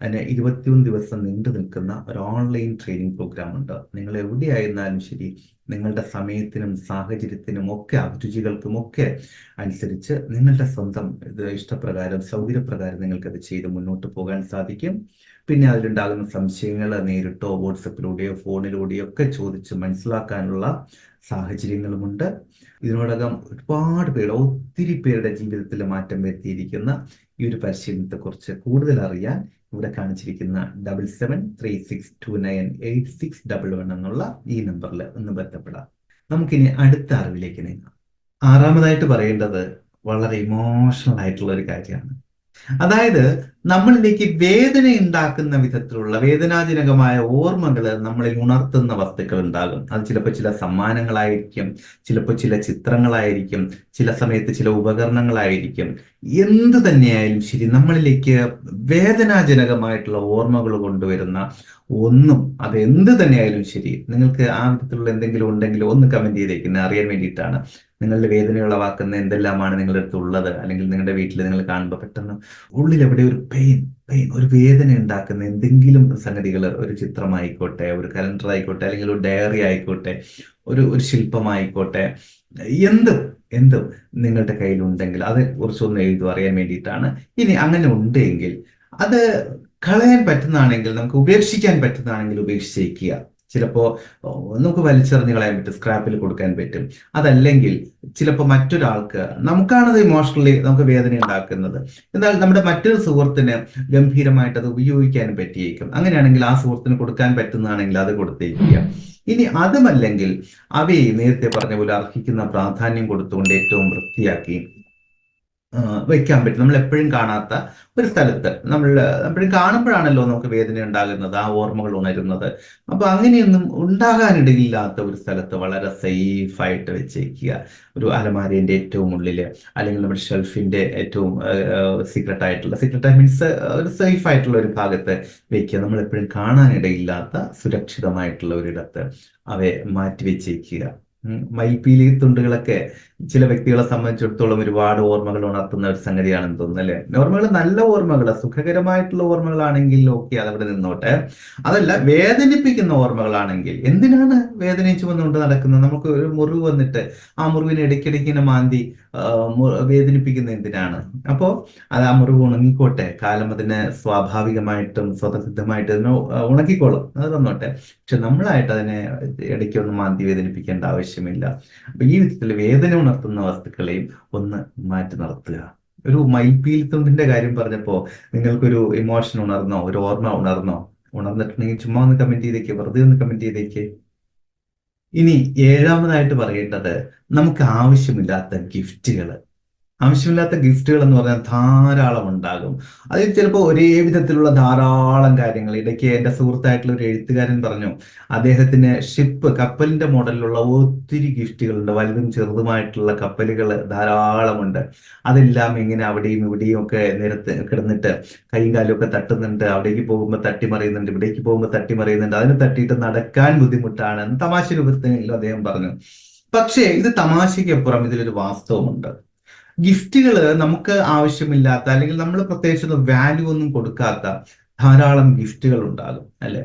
അതിന് 21 ദിവസം നീണ്ടു നിൽക്കുന്ന ഒരു ഓൺലൈൻ ട്രെയിനിങ് പ്രോഗ്രാം ഉണ്ട്. നിങ്ങൾ എവിടെയായിരുന്നാലും ശരി, നിങ്ങളുടെ സമയത്തിനും സാഹചര്യത്തിനും ഒക്കെ അഭിരുചികൾക്കും ഒക്കെ അനുസരിച്ച് നിങ്ങളുടെ സ്വന്തം ഇഷ്ടപ്രകാരം സൗകര്യപ്രകാരം നിങ്ങൾക്കത് ചെയ്ത് മുന്നോട്ട് പോകാൻ സാധിക്കും. പിന്നെ അതിലുണ്ടാകുന്ന സംശയങ്ങൾ നേരിട്ടോ വാട്സപ്പിലൂടെയോ ഫോണിലൂടെയോ ഒക്കെ ചോദിച്ച് മനസ്സിലാക്കാനുള്ള സാഹചര്യങ്ങളുമുണ്ട്. ഇതിനോടകം ഒരുപാട് പേരുടെ, ഒത്തിരി പേരുടെ ജീവിതത്തിൽ മാറ്റം വരുത്തിയിരിക്കുന്ന ഈ ഒരു പരിശീലനത്തെക്കുറിച്ച് കൂടുതൽ അറിയാൻ ഇവിടെ കാണിച്ചിരിക്കുന്ന 7736298611 എന്നുള്ള ഈ നമ്പറിൽ ഒന്ന് ബന്ധപ്പെടാം. നമുക്കിനി അടുത്ത അറിവിലേക്ക് നീങ്ങാം. ആറാമതായിട്ട് പറയേണ്ടത് വളരെ ഇമോഷണൽ ആയിട്ടുള്ള ഒരു കാര്യമാണ്. അതായത് നമ്മളിലേക്ക് വേദന ഉണ്ടാക്കുന്ന വിധത്തിലുള്ള വേദനാജനകമായ ഓർമ്മകൾ നമ്മളിൽ ഉണർത്തുന്ന വസ്തുക്കൾ ഉണ്ടാകും. അത് ചിലപ്പോൾ ചില സമ്മാനങ്ങളായിരിക്കും, ചിലപ്പോൾ ചില ചിത്രങ്ങളായിരിക്കും, ചില സമയത്ത് ചില ഉപകരണങ്ങളായിരിക്കും. എന്ത് തന്നെയായാലും ശരി, നമ്മളിലേക്ക് വേദനാജനകമായിട്ടുള്ള ഓർമ്മകൾ കൊണ്ടുവരുന്ന ഒന്നും, അത് എന്ത് തന്നെയായാലും ശരി, നിങ്ങൾക്ക് ആ വിധത്തിലുള്ള എന്തെങ്കിലും ഉണ്ടെങ്കിൽ ഒന്ന് കമന്റ് ചെയ്തേക്കുന്നത് അറിയാൻ വേണ്ടിയിട്ടാണ്. നിങ്ങളുടെ വേദന ഉളവാക്കുന്ന എന്തെല്ലാമാണ് നിങ്ങളുടെ അടുത്ത് ഉള്ളത്, അല്ലെങ്കിൽ നിങ്ങളുടെ വീട്ടിൽ നിങ്ങൾ കാണുമ്പോൾ പെട്ടെന്ന് ഉള്ളിൽ എവിടെ ഒരു പെയിൻ ഒരു വേദന ഉണ്ടാക്കുന്ന എന്തെങ്കിലും സംഗതികൾ, ഒരു ചിത്രമായിക്കോട്ടെ, ഒരു കലണ്ടർ ആയിക്കോട്ടെ, അല്ലെങ്കിൽ ഒരു ഡയറി ആയിക്കോട്ടെ, ഒരു ശില്പമായിക്കോട്ടെ, എന്തും എന്തും നിങ്ങളുടെ കയ്യിലുണ്ടെങ്കിൽ അത് കുറിച്ചൊന്ന് എഴുതും അറിയാൻ വേണ്ടിയിട്ടാണ്. ഇനി അങ്ങനെ ഉണ്ടെങ്കിൽ അത് കളയാൻ പറ്റുന്നതാണെങ്കിൽ, നമുക്ക് ഉപേക്ഷിക്കാൻ പറ്റുന്നതാണെങ്കിൽ ഉപേക്ഷിച്ചേക്കുക. ചിലപ്പോ നമുക്ക് വലിച്ചെറിഞ്ഞ് കളയാൻ പറ്റും, സ്ക്രാപ്പിൽ കൊടുക്കാൻ പറ്റും. അതല്ലെങ്കിൽ ചിലപ്പോൾ മറ്റൊരാൾക്ക്, നമുക്കാണത് ഇമോഷണലി നമുക്ക് വേദന ഉണ്ടാക്കുന്നത്, എന്നാൽ നമ്മുടെ മറ്റൊരു സുഹൃത്തിന് ഗംഭീരമായിട്ട് അത് ഉപയോഗിക്കാൻ പറ്റിയേക്കും. അങ്ങനെയാണെങ്കിൽ ആ സുഹൃത്തിന് കൊടുക്കാൻ പറ്റുന്നതാണെങ്കിൽ അത് കൊടുത്തേക്കുക. ഇനി അതുമല്ലെങ്കിൽ അവയെ നേരത്തെ പറഞ്ഞ പോലെ അർഹിക്കുന്ന പ്രാധാന്യം കൊടുത്തുകൊണ്ട് ഏറ്റവും വൃത്തിയാക്കി വെക്കാൻ പറ്റും. നമ്മൾ എപ്പോഴും കാണാത്ത ഒരു സ്ഥലത്ത്, നമ്മൾ എപ്പോഴും കാണുമ്പോഴാണല്ലോ നമുക്ക് വേദന ഉണ്ടാകുന്നത്, ആ ഓർമ്മകൾ ഉണരുന്നത്. അപ്പൊ അങ്ങനെയൊന്നും ഉണ്ടാകാനിടയില്ലാത്ത ഒരു സ്ഥലത്ത് വളരെ സേഫ് ആയിട്ട് വെച്ചേക്കുക. ഒരു അലമാരേന്റെ ഏറ്റവും ഉള്ളില്, അല്ലെങ്കിൽ നമ്മുടെ ഷെൽഫിന്റെ ഏറ്റവും സീക്രട്ട് മീൻസ് ഒരു സേഫ് ആയിട്ടുള്ള ഒരു ഭാഗത്ത് വെക്കുക. നമ്മൾ എപ്പോഴും കാണാനിടയില്ലാത്ത സുരക്ഷിതമായിട്ടുള്ള ഒരിടത്ത് അവയെ മാറ്റി വെച്ചേക്കുക. മയിൽപ്പീലി തുണ്ടുകളൊക്കെ ചില വ്യക്തികളെ സംബന്ധിച്ചിടത്തോളം ഒരുപാട് ഓർമ്മകൾ ഉണർത്തുന്ന ഒരു സംഗതിയാണെന്ന് തോന്നുന്നു, അല്ലെ? ഓർമ്മകൾ നല്ല ഓർമ്മകൾ, സുഖകരമായിട്ടുള്ള ഓർമ്മകളാണെങ്കിൽ ഓക്കെ, അതവിടെ നിന്നോട്ടെ. അതല്ല, വേദനിപ്പിക്കുന്ന ഓർമ്മകളാണെങ്കിൽ, എന്തിനാണ് വേദനിച്ചു വന്നുകൊണ്ട് നടക്കുന്നത്? നമുക്ക് ഒരു മുറിവ് വന്നിട്ട് ആ മുറിവിനെ ഇടയ്ക്കിടയ്ക്ക് ഇങ്ങനെ മാന്തി വേദനിപ്പിക്കുന്ന എന്തിനാണ്? അപ്പോ അത് ആ മുറിവ് ഉണങ്ങിക്കോട്ടെ, കാലം അതിനെ സ്വാഭാവികമായിട്ടും സ്വതസിദ്ധമായിട്ട് അതിനെ ഉണക്കിക്കോളും, അത് വന്നോട്ടെ. പക്ഷെ നമ്മളായിട്ട് അതിനെ ഇടയ്ക്കൊന്നും മാന്തി വേദനിപ്പിക്കേണ്ട ആവശ്യമില്ല. അപ്പൊ ഈ വിധത്തിൽ വേദന ഉണർത്തുന്ന വസ്തുക്കളെയും ഒന്ന് മാറ്റി നിർത്തുക. ഒരു മയിൽപ്പീലി തുണ്ടിന്റെ കാര്യം പറഞ്ഞപ്പോ നിങ്ങൾക്കൊരു ഇമോഷൻ ഉണർന്നോ, ഒരു ഓർമ്മ ഉണർന്നോ? ഉണർന്നിട്ടുണ്ടെങ്കിൽ ചുമ്മാ ഒന്ന് കമന്റ് ചെയ്തേക്ക്, വെറുതെ ഒന്ന് കമന്റ് ചെയ്തേക്ക്. ഇനി ഏഴാമതായിട്ട് പറയേണ്ടത്, നമുക്ക് ആവശ്യമില്ലാത്ത ഗിഫ്റ്റുകൾ എന്ന് പറഞ്ഞാൽ ധാരാളം ഉണ്ടാകും. അതിൽ ചിലപ്പോൾ ഒരേ വിധത്തിലുള്ള ധാരാളം കാര്യങ്ങൾ. ഇടയ്ക്ക് എൻ്റെ സുഹൃത്തായിട്ടുള്ള ഒരു എഴുത്തുകാരൻ പറഞ്ഞു, അദ്ദേഹത്തിന് കപ്പലിന്റെ മോഡലിലുള്ള ഒത്തിരി ഗിഫ്റ്റുകളുണ്ട്, വലുതും ചെറുതുമായിട്ടുള്ള കപ്പലുകൾ ധാരാളമുണ്ട്. അതെല്ലാം ഇങ്ങനെ അവിടെയും ഇവിടെയും ഒക്കെ നിരത്ത് കിടന്നിട്ട് കൈയും കാലും ഒക്കെ തട്ടുന്നുണ്ട്. അവിടേക്ക് പോകുമ്പോൾ തട്ടിമറിയുന്നുണ്ട്, ഇവിടേക്ക് പോകുമ്പോൾ തട്ടിമറിയുന്നുണ്ട്. അതിന് തട്ടിയിട്ട് നടക്കാൻ ബുദ്ധിമുട്ടാണ് എന്ന് തമാശ രൂപത്തിൽ അദ്ദേഹം പറഞ്ഞു. പക്ഷേ ഇത് തമാശയ്ക്കപ്പുറം ഇതിലൊരു വാസ്തവമുണ്ട്. ഗിഫ്റ്റുകൾ നമുക്ക് ആവശ്യമില്ലാത്ത, അല്ലെങ്കിൽ നമ്മൾ പ്രത്യേകിച്ച് വാല്യൂ ഒന്നും കൊടുക്കാത്ത ധാരാളം ഗിഫ്റ്റുകൾ ഉണ്ടാകും, അല്ലെ?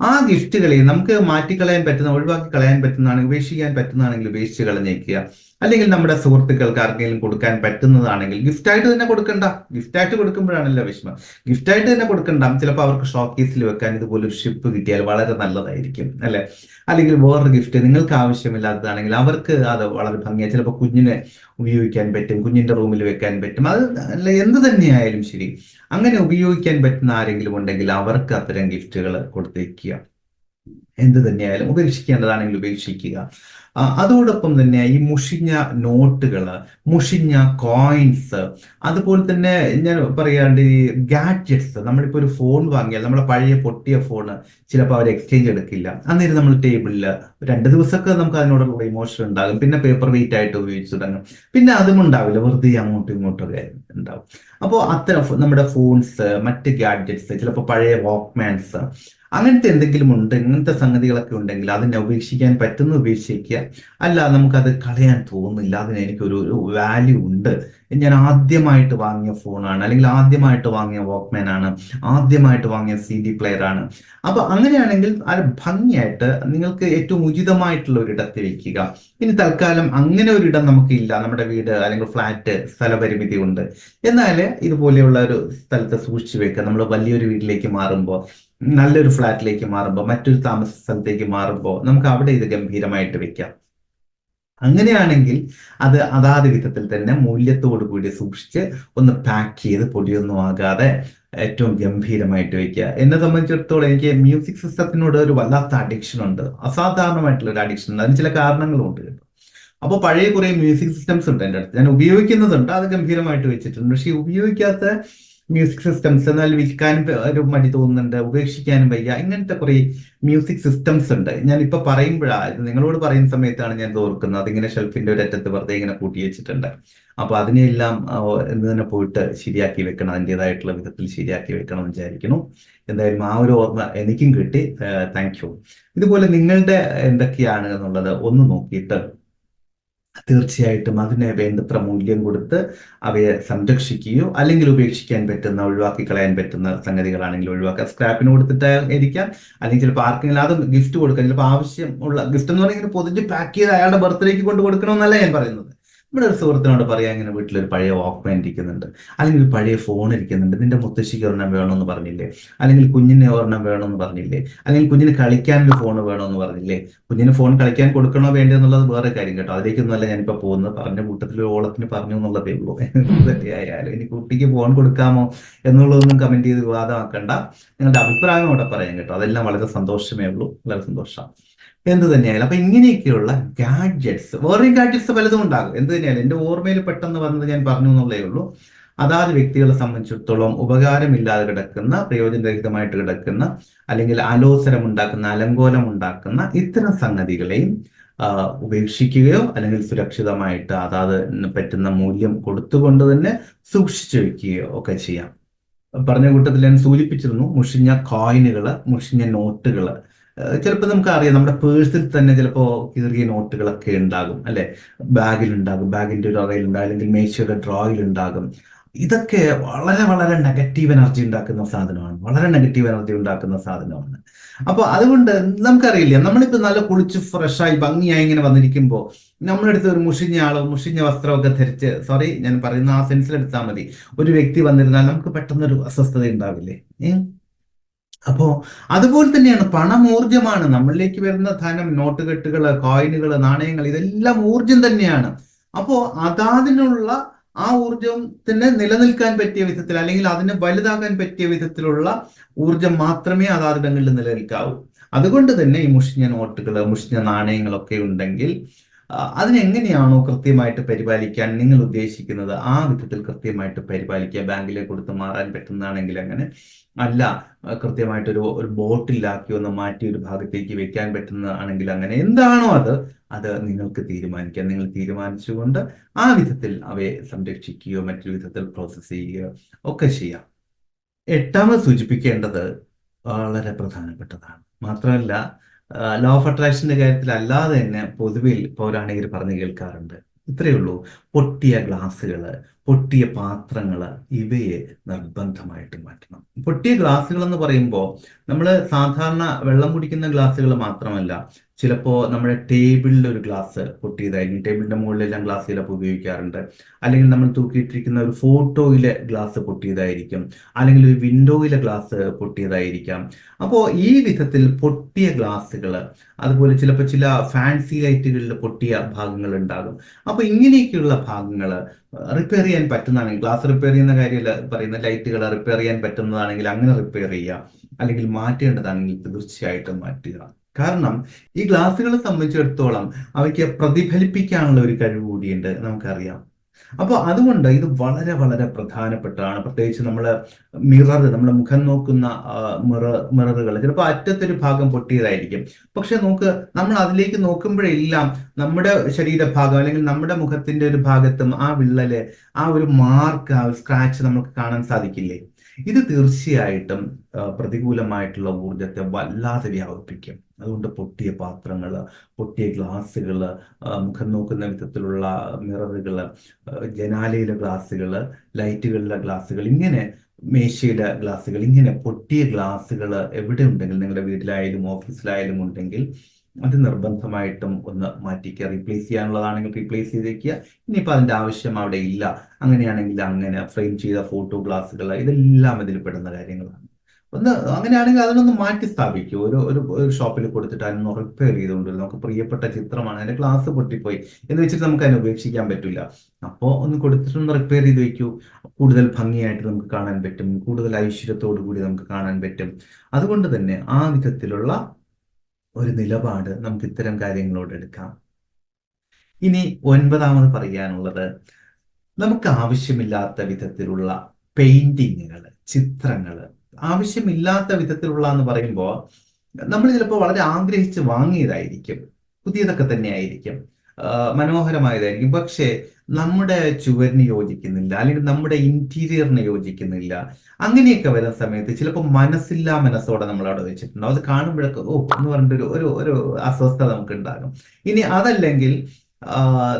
ആ ഗിഫ്റ്റുകളെ നമുക്ക് മാറ്റിക്കളയാൻ പറ്റുന്ന, ഒഴിവാക്കി കളയാൻ പറ്റുന്നതാണെങ്കിൽ, ഉപേക്ഷിക്കാൻ പറ്റുന്നതാണെങ്കിൽ ഉപേക്ഷിച്ച് കളഞ്ഞേക്കുക. അല്ലെങ്കിൽ നമ്മുടെ സുഹൃത്തുക്കൾക്ക് ആർക്കെങ്കിലും കൊടുക്കാൻ പറ്റുന്നതാണെങ്കിൽ ഗിഫ്റ്റായിട്ട് തന്നെ കൊടുക്കണ്ട. ഗിഫ്റ്റായിട്ട് കൊടുക്കുമ്പോഴാണല്ലോ വിഷമം. ഗിഫ്റ്റായിട്ട് തന്നെ കൊടുക്കണ്ട. ചിലപ്പോൾ അവർക്ക് ഷോക്കേസിൽ വെക്കാൻ ഇതുപോലൊരു ഷിപ്പ് കിട്ടിയാൽ വളരെ നല്ലതായിരിക്കും, അല്ലെ? അല്ലെങ്കിൽ വേറൊരു ഗിഫ്റ്റ് നിങ്ങൾക്ക് ആവശ്യമില്ലാത്തതാണെങ്കിൽ അവർക്ക് അത് വളരെ ഭംഗിയായി ചിലപ്പോൾ കുഞ്ഞിനെ ഉപയോഗിക്കാൻ പറ്റും, കുഞ്ഞിന്റെ റൂമിൽ വെക്കാൻ പറ്റും. അത് അല്ല, എന്ത് തന്നെയായാലും ശരി, അങ്ങനെ ഉപയോഗിക്കാൻ പറ്റുന്ന ആരെങ്കിലും ഉണ്ടെങ്കിൽ അവർക്ക് അത്തരം ഗിഫ്റ്റുകൾ കൊടുത്തേക്കുക. എന്ത് തന്നെയായാലും ഉപേക്ഷിക്കേണ്ടതാണെങ്കിൽ ഉപേക്ഷിക്കുക. അതോടൊപ്പം തന്നെ ഈ മുഷിഞ്ഞ നോട്ടുകൾ, മുഷിഞ്ഞ കോയിൻസ്, അതുപോലെ തന്നെ ഞാൻ പറയാണ്ട് ഈ ഗാഡ്ജറ്റ്സ്. നമ്മളിപ്പോൾ ഒരു ഫോൺ വാങ്ങിയാൽ, നമ്മളെ പഴയ പൊട്ടിയ ഫോണ് ചിലപ്പോൾ അവർ എക്സ്ചേഞ്ച് എടുക്കില്ല. അന്നേരം നമ്മൾ ടേബിളിൽ 2 ദിവസമൊക്കെ നമുക്ക് അതിനോടുള്ള ഇമോഷൻ ഉണ്ടാകും. പിന്നെ പേപ്പർ വെയിറ്റ് ആയിട്ട് ഉപയോഗിച്ച് തുടങ്ങും. പിന്നെ അതും ഉണ്ടാവില്ല, വെറുതെ അങ്ങോട്ടും ഇങ്ങോട്ടൊക്കെ ഉണ്ടാവും. അപ്പോൾ അത്തരം നമ്മുടെ ഫോൺസ്, മറ്റ് ഗാഡ്ജറ്റ്സ്, ചിലപ്പോൾ പഴയ വാക്ക്മാൻസ്, അങ്ങനത്തെ എന്തെങ്കിലും ഉണ്ട്, ഇങ്ങനത്തെ സംഗതികളൊക്കെ ഉണ്ടെങ്കിൽ അതിനെ ഉപേക്ഷിക്കാൻ പറ്റുന്ന ഉപേക്ഷിക്കുക. അല്ല, നമുക്കത് കളയാൻ തോന്നുന്നില്ല, അതിന് എനിക്കൊരു വാല്യൂ ഉണ്ട്, ഞാൻ ആദ്യമായിട്ട് വാങ്ങിയ ഫോണാണ്, അല്ലെങ്കിൽ ആദ്യമായിട്ട് വാങ്ങിയ വാക്ക്മാൻ ആണ്, ആദ്യമായിട്ട് വാങ്ങിയ CD പ്ലെയർ ആണ്. അപ്പൊ അങ്ങനെയാണെങ്കിൽ അത് ഭംഗിയായിട്ട് നിങ്ങൾക്ക് ഏറ്റവും ഉചിതമായിട്ടുള്ള ഒരിടത്ത് വെക്കുക. ഇനി തൽക്കാലം അങ്ങനെ ഒരിടം നമുക്കില്ല, നമ്മുടെ വീട് അല്ലെങ്കിൽ ഫ്ലാറ്റ് സ്ഥലപരിമിതി ഉണ്ട്, എന്നാൽ ഇതുപോലെയുള്ള ഒരു സ്ഥലത്ത് സൂക്ഷിച്ചു വെക്കുക. നമ്മൾ വലിയൊരു വീട്ടിലേക്ക് മാറുമ്പോൾ, നല്ലൊരു ഫ്ലാറ്റിലേക്ക് മാറുമ്പോൾ, മറ്റൊരു താമസ സ്ഥലത്തേക്ക് മാറുമ്പോൾ നമുക്ക് അവിടെ ഇത് ഗംഭീരമായിട്ട് വെക്കാം. അങ്ങനെയാണെങ്കിൽ അത് അതാത് വിധത്തിൽ തന്നെ മൂല്യത്തോടു കൂടി സൂക്ഷിച്ച് ഒന്ന് പാക്ക് ചെയ്ത്, പൊടിയൊന്നും ആകാതെ ഏറ്റവും ഗംഭീരമായിട്ട് വെക്കുക. എന്നെ സംബന്ധിച്ചിടത്തോളം എനിക്ക് മ്യൂസിക് സിസ്റ്റത്തിനോട് ഒരു വല്ലാത്ത അഡിക്ഷൻ ഉണ്ട്, അസാധാരണമായിട്ടുള്ള ഒരു അഡിക്ഷൻ ഉണ്ട്. അതിന് ചില കാരണങ്ങളുണ്ട് കേട്ടോ. അപ്പോൾ പഴയ കുറെ മ്യൂസിക് സിസ്റ്റംസ് ഉണ്ട് എൻ്റെ അടുത്ത്, ഞാൻ ഉപയോഗിക്കുന്നുണ്ട്, അത് ഗംഭീരമായിട്ട് വെച്ചിട്ടുണ്ട്. പക്ഷേ ഉപയോഗിക്കാത്ത മ്യൂസിക് സിസ്റ്റംസ്, എന്നാൽ വിൽക്കാനും ഒരു മടി തോന്നുന്നുണ്ട്, ഉപേക്ഷിക്കാനും വയ്യ, ഇങ്ങനത്തെ കുറെ മ്യൂസിക് സിസ്റ്റംസ് ഉണ്ട്. ഞാൻ ഇപ്പൊ പറയുമ്പോഴാണ്, നിങ്ങളോട് പറയുന്ന സമയത്താണ് ഞാൻ ഇത് ഓർക്കുന്നത്. അതിങ്ങനെ ഷെൽഫിന്റെ ഒരു അറ്റത്ത് വെറുതെ ഇങ്ങനെ കൂട്ടി വെച്ചിട്ടുണ്ട്. അപ്പൊ അതിനെല്ലാം ഇന്ന് തന്നെ പോയിട്ട് ശരിയാക്കി വെക്കണം, അതിൻ്റെതായിട്ടുള്ള വിധത്തിൽ ശരിയാക്കി വെക്കണം എന്ന് വിചാരിക്കുന്നു. എന്തായാലും ആ ഒരു ഓർമ്മ എനിക്കും കിട്ടി. Thank you. ഇതുപോലെ നിങ്ങളുടെ എന്തൊക്കെയാണ് എന്നുള്ളത് ഒന്ന് നോക്കിയിട്ട് തീർച്ചയായിട്ടും അതിന് വേണ്ടത്ര മൂല്യം കൊടുത്ത് അവയെ സംരക്ഷിക്കുകയോ അല്ലെങ്കിൽ ഉപേക്ഷിക്കാൻ പറ്റുന്ന, ഒഴിവാക്കി കളയാൻ പറ്റുന്ന സംഗതികളാണെങ്കിൽ ഒഴിവാക്കുക. സ്ക്രാപ്പിന് കൊടുത്തിട്ട് ഇരിക്കാം, അല്ലെങ്കിൽ ചിലപ്പോൾ ആർക്കെങ്കിലും അത് ഗിഫ്റ്റ് കൊടുക്കാം. ചിലപ്പോൾ ആവശ്യമുള്ള ഗിഫ്റ്റ് എന്ന് പറഞ്ഞാൽ പൊതിഞ്ഞ് പാക്ക് ചെയ്ത് അയാളുടെ ബർത്ത്ഡേക്ക് കൊണ്ട് കൊടുക്കണമെന്നല്ല ഞാൻ പറയുന്നത്. നമ്മുടെ ഒരു സുഹൃത്തിനോട് പറയാം, ഇങ്ങനെ വീട്ടിലൊരു പഴയ വാക്ക്മാൻ ഇരിക്കുന്നുണ്ട്, അല്ലെങ്കിൽ ഒരു പഴയ ഫോൺ ഇരിക്കുന്നുണ്ട്, നിന്റെ മുത്തശ്ശിക്ക് ഒരെണ്ണം വേണമെന്ന് പറഞ്ഞില്ലേ, അല്ലെങ്കിൽ കുഞ്ഞിന് ഒരെണ്ണം വേണമെന്ന് പറഞ്ഞില്ലേ, അല്ലെങ്കിൽ കുഞ്ഞിന് കളിക്കാനൊരു ഫോൺ വേണമെന്ന് പറഞ്ഞില്ലേ. കുഞ്ഞിന് ഫോൺ കളിക്കാൻ കൊടുക്കണോ വേണ്ടോ എന്നുള്ളത് വേറെ കാര്യം കേട്ടോ, അതിലേക്കൊന്നുമല്ല ഞാനിപ്പോ പോകുന്നത്. പറഞ്ഞ കൂട്ടത്തിൽ ഓളത്തിന് പറഞ്ഞു എന്നുള്ളതേ ഉള്ളൂ. ആയാലും ഇനി കുട്ടിക്ക് ഫോൺ കൊടുക്കാമോ എന്നുള്ളതൊന്നും കമന്റ് ചെയ്ത് വിവാദമാക്കണ്ട. നിങ്ങളുടെ അഭിപ്രായം അവിടെ പറയാം കേട്ടോ, അതെല്ലാം വളരെ സന്തോഷമേ ഉള്ളൂ, വളരെ സന്തോഷം. എന്ത് തന്നെയായാലും അപ്പൊ ഇങ്ങനെയൊക്കെയുള്ള ഗാഡ്ജറ്റ്സ്, വേറെയും ഗാഡ്ജറ്റ്സ് പലതും ഉണ്ടാകും. എന്ത് തന്നെയായാലും എന്റെ ഓർമ്മയിൽ പെട്ടെന്ന് വന്നത് ഞാൻ പറഞ്ഞു എന്നുള്ളേ ഉള്ളൂ. അതാത് വ്യക്തികളെ സംബന്ധിച്ചിടത്തോളം ഉപകാരമില്ലാതെ കിടക്കുന്ന, പ്രയോജനരഹിതമായിട്ട് കിടക്കുന്ന, അല്ലെങ്കിൽ അലോസരം ഉണ്ടാക്കുന്ന, അലങ്കോലം ഉണ്ടാക്കുന്ന ഇത്തരം സംഗതികളെയും ഉപേക്ഷിക്കുകയോ അല്ലെങ്കിൽ സുരക്ഷിതമായിട്ട് അതാത് പറ്റുന്ന മൂല്യം കൊടുത്തുകൊണ്ട് തന്നെ സൂക്ഷിച്ചു വെക്കുകയോ ഒക്കെ ചെയ്യാം. പറഞ്ഞ കൂട്ടത്തിൽ ഞാൻ സൂചിപ്പിച്ചിരുന്നു, മുഷിഞ്ഞ കോയിനുകള്, മുഷിഞ്ഞ നോട്ടുകള്. ചിലപ്പോൾ നമുക്ക് അറിയാം, നമ്മുടെ പേഴ്സിൽ തന്നെ ചിലപ്പോൾ കീറിയ നോട്ടുകളൊക്കെ ഉണ്ടാകും അല്ലെ, ബാഗിലുണ്ടാകും, ബാഗിന്റെ ഒരു അറയിലുണ്ടാകും, അല്ലെങ്കിൽ മേശയുടെ ഡ്രോയിൽ ഉണ്ടാകും. ഇതൊക്കെ വളരെ വളരെ നെഗറ്റീവ് എനർജി ഉണ്ടാക്കുന്ന സാധനമാണ്, വളരെ നെഗറ്റീവ് എനർജി ഉണ്ടാക്കുന്ന സാധനമാണ്. അപ്പൊ അതുകൊണ്ട് നമുക്കറിയില്ല, നമ്മളിപ്പോ നല്ല കുളിച്ച് ഫ്രഷായി ഭംഗിയായി ഇങ്ങനെ വന്നിരിക്കുമ്പോൾ നമ്മുടെ അടുത്ത് ഒരു മുഷിഞ്ഞ ആളോ മുഷിഞ്ഞ വസ്ത്രമൊക്കെ ധരിച്ച്, സോറി ഞാൻ പറയുന്ന ആ സെൻസിൽ എടുത്താൽ മതി, ഒരു വ്യക്തി വന്നിരുന്നാൽ നമുക്ക് പെട്ടെന്നൊരു അസ്വസ്ഥത ഉണ്ടാവില്ലേ? അപ്പോ അതുപോലെ തന്നെയാണ് പണം, ഊർജമാണ്. നമ്മളിലേക്ക് വരുന്ന ധനം, നോട്ടുകെട്ടുകള്, കോയിനുകള്, നാണയങ്ങൾ, ഇതെല്ലാം ഊർജം തന്നെയാണ്. അപ്പോ അതാതിനുള്ള ആ ഊർജത്തിന് നിലനിൽക്കാൻ പറ്റിയ വിധത്തിൽ, അല്ലെങ്കിൽ അതിന് വലുതാകാൻ പറ്റിയ വിധത്തിലുള്ള ഊർജം മാത്രമേ അതാതിടങ്ങളിൽ നിലനിൽക്കാവൂ. അതുകൊണ്ട് തന്നെ ഈ മുഷിഞ്ഞ നോട്ടുകള്, മുഷിഞ്ഞ നാണയങ്ങളൊക്കെ ഉണ്ടെങ്കിൽ അതിനെങ്ങനെയാണോ കൃത്യമായിട്ട് പരിപാലിക്കാൻ നിങ്ങൾ ഉദ്ദേശിക്കുന്നത് ആ വിധത്തിൽ കൃത്യമായിട്ട് പരിപാലിക്കുക. ബാങ്കിലേക്ക് കൊടുത്ത് മാറാൻ പറ്റുന്നതാണെങ്കിൽ അങ്ങനെ, അല്ല കൃത്യമായിട്ടൊരു ഒരു ബോട്ടിലാക്കി ഒന്ന് മാറ്റി ഒരു ഭാഗത്തേക്ക് വെക്കാൻ പറ്റുന്നതാണെങ്കിൽ അങ്ങനെ, എന്താണോ അത് നിങ്ങൾക്ക് തീരുമാനിക്കാം. നിങ്ങൾ തീരുമാനിച്ചുകൊണ്ട് ആ വിധത്തിൽ അവയെ സംരക്ഷിക്കുകയോ മറ്റൊരു വിധത്തിൽ പ്രോസസ്സ് ചെയ്യുകയോ ഒക്കെ ചെയ്യാം. എട്ടാമത് സൂചിപ്പിക്കേണ്ടത് വളരെ പ്രധാനപ്പെട്ടതാണ്. മാത്രമല്ല, ലോ ഓഫ് അട്രാക്ഷന്റെ കാര്യത്തിൽ അല്ലാതെ തന്നെ പൊതുവിൽ പൗരാണികർ പറഞ്ഞു കേൾക്കാറുണ്ട്. ഇത്രയേ ഉള്ളൂ, പൊട്ടിയ ഗ്ലാസ്സുകള്, പൊട്ടിയ പാത്രങ്ങള്, ഇവയെ നിർബന്ധമായിട്ട് മാറ്റണം. പൊട്ടിയ ഗ്ലാസ്സുകൾ എന്ന് പറയുമ്പോൾ നമ്മൾ സാധാരണ വെള്ളം കുടിക്കുന്ന ഗ്ലാസ്സുകൾ മാത്രമല്ല, ചിലപ്പോൾ നമ്മുടെ ടേബിളിൽ ഒരു ഗ്ലാസ് പൊട്ടിയതായിരിക്കും, ടേബിളിന്റെ മുകളിലെല്ലാം ഗ്ലാസ് ചിലപ്പോൾ ഉപയോഗിക്കാറുണ്ട്. അല്ലെങ്കിൽ നമ്മൾ തൂക്കിയിട്ടിരിക്കുന്ന ഒരു ഫോട്ടോയിലെ ഗ്ലാസ് പൊട്ടിയതായിരിക്കും, അല്ലെങ്കിൽ ഒരു വിൻഡോയിലെ ഗ്ലാസ് പൊട്ടിയതായിരിക്കാം. അപ്പോൾ ഈ വിധത്തിൽ പൊട്ടിയ ഗ്ലാസ്സുകൾ, അതുപോലെ ചിലപ്പോൾ ചില ഫാൻസി ലൈറ്റുകളിൽ പൊട്ടിയ ഭാഗങ്ങൾ ഉണ്ടാകും. അപ്പോൾ ഇങ്ങനെയൊക്കെയുള്ള ഭാഗങ്ങൾ റിപ്പയർ ചെയ്യാൻ പറ്റുന്നതാണെങ്കിൽ, ഗ്ലാസ് റിപ്പയർ ചെയ്യുന്ന കാര്യമല്ല പറയുന്ന, ലൈറ്റുകൾ റിപ്പയർ ചെയ്യാൻ പറ്റുന്നതാണെങ്കിൽ അങ്ങനെ റിപ്പയർ ചെയ്യുക, അല്ലെങ്കിൽ മാറ്റേണ്ടതാണെങ്കിൽ തീർച്ചയായിട്ടും മാറ്റുക. കാരണം ഈ ഗ്ലാസ്സുകളെ സംബന്ധിച്ചിടത്തോളം അവയ്ക്ക് പ്രതിഫലിപ്പിക്കാനുള്ള ഒരു കഴിവ് കൂടിയുണ്ട്, നമുക്കറിയാം. അപ്പോൾ അതുകൊണ്ട് ഇത് വളരെ വളരെ പ്രധാനപ്പെട്ടതാണ്. പ്രത്യേകിച്ച് നമ്മുടെ മുഖം നോക്കുന്ന മിററുകൾ ചിലപ്പോൾ അറ്റത്തൊരു ഭാഗം പൊട്ടിയതായിരിക്കും. പക്ഷെ നമ്മൾ അതിലേക്ക് നോക്കുമ്പോഴെല്ലാം നമ്മുടെ ശരീരഭാഗം, അല്ലെങ്കിൽ നമ്മുടെ മുഖത്തിന്റെ ഒരു ഭാഗത്തും ആ വിള്ളല്, ആ ഒരു മാർക്ക്, ആ ഒരു സ്ക്രാച്ച് നമുക്ക് കാണാൻ സാധിക്കില്ലേ? ഇത് തീർച്ചയായിട്ടും പ്രതികൂലമായിട്ടുള്ള ഊർജത്തെ വല്ലാതെ വ്യാപിപ്പിക്കും. അതുകൊണ്ട് പൊട്ടിയ പാത്രങ്ങള്, പൊട്ടിയ ഗ്ലാസ്സുകള്, മുഖം നോക്കുന്ന വിധത്തിലുള്ള മിററുകള്, ജനാലയിലെ ഗ്ലാസ്സുകള്, ലൈറ്റുകളിലെ ഗ്ലാസ്സുകൾ, ഇങ്ങനെ മേശയുടെ ഗ്ലാസ്സുകൾ, ഇങ്ങനെ പൊട്ടിയ ഗ്ലാസ്സുകൾ എവിടെ ഉണ്ടെങ്കിൽ, നിങ്ങളുടെ വീട്ടിലായാലും ഓഫീസിലായാലും ഉണ്ടെങ്കിൽ അത് നിർബന്ധമായിട്ടും ഒന്ന് മാറ്റിക്കുക. റീപ്ലേസ് ചെയ്യാനുള്ളതാണെങ്കിൽ റീപ്ലേസ് ചെയ്തേക്കുക. ഇനിയിപ്പോൾ അതിൻ്റെ ആവശ്യം അവിടെ ഇല്ല, അങ്ങനെയാണെങ്കിൽ അങ്ങനെ ഫ്രെയിം ചെയ്ത ഫോട്ടോ ഗ്ലാസ്സുകൾ, ഇതെല്ലാം ഇതിൽ പെടുന്ന കാര്യങ്ങളാണ്. അങ്ങനെയാണെങ്കിൽ അതിനൊന്ന് മാറ്റി സ്ഥാപിക്കൂ. ഒരു ഷോപ്പിൽ കൊടുത്തിട്ട് അതിനൊന്ന് റിപ്പയർ ചെയ്തുകൊണ്ടിരുന്നു. നമുക്ക് പ്രിയപ്പെട്ട ചിത്രമാണ്, അതിന്റെ ഗ്ലാസ് പൊട്ടിപ്പോയി എന്ന് വെച്ചിട്ട് നമുക്ക് അതിനെ ഉപേക്ഷിക്കാൻ പറ്റില്ല. അപ്പോൾ ഒന്ന് കൊടുത്തിട്ടൊന്ന് റിപ്പയർ ചെയ്ത് വെക്കൂ. കൂടുതൽ ഭംഗിയായിട്ട് നമുക്ക് കാണാൻ പറ്റും, കൂടുതൽ ഐശ്വര്യത്തോടു കൂടി നമുക്ക് കാണാൻ പറ്റും. അതുകൊണ്ട് തന്നെ ആ വിധത്തിലുള്ള ഒരു നിലപാട് നമുക്ക് ഇത്തരം കാര്യങ്ങളോട് എടുക്കാം. ഇനി 9ാമത് പറയാനുള്ളത്, നമുക്ക് ആവശ്യമില്ലാത്ത വിധത്തിലുള്ള പെയിന്റിങ്ങുകൾ, ചിത്രങ്ങൾ, ആവശ്യമില്ലാത്ത വിധത്തിലുള്ള എന്ന് പറയുമ്പോൾ നമ്മൾ ചിലപ്പോൾ വളരെ ആഗ്രഹിച്ച് വാങ്ങിയതായിരിക്കും, പുതിയതൊക്കെ തന്നെ ആയിരിക്കും, മനോഹരമായതായിരിക്കും, പക്ഷേ നമ്മുടെ ചുവരിന് യോജിക്കുന്നില്ല, അല്ലെങ്കിൽ നമ്മുടെ ഇന്റീരിയറിന് യോജിക്കുന്നില്ല. അങ്ങനെയൊക്കെ വരുന്ന സമയത്ത് ചിലപ്പോൾ മനസ്സില്ലാ മനസ്സോടെ നമ്മൾ അവിടെ വെച്ചിട്ടുണ്ടാവും. അത് കാണുമ്പോഴൊക്കെ ഓ എന്ന് പറഞ്ഞിട്ടൊരു ഒരു ഒരു അസ്വസ്ഥത നമുക്ക് ഉണ്ടാകും. ഇനി അതല്ലെങ്കിൽ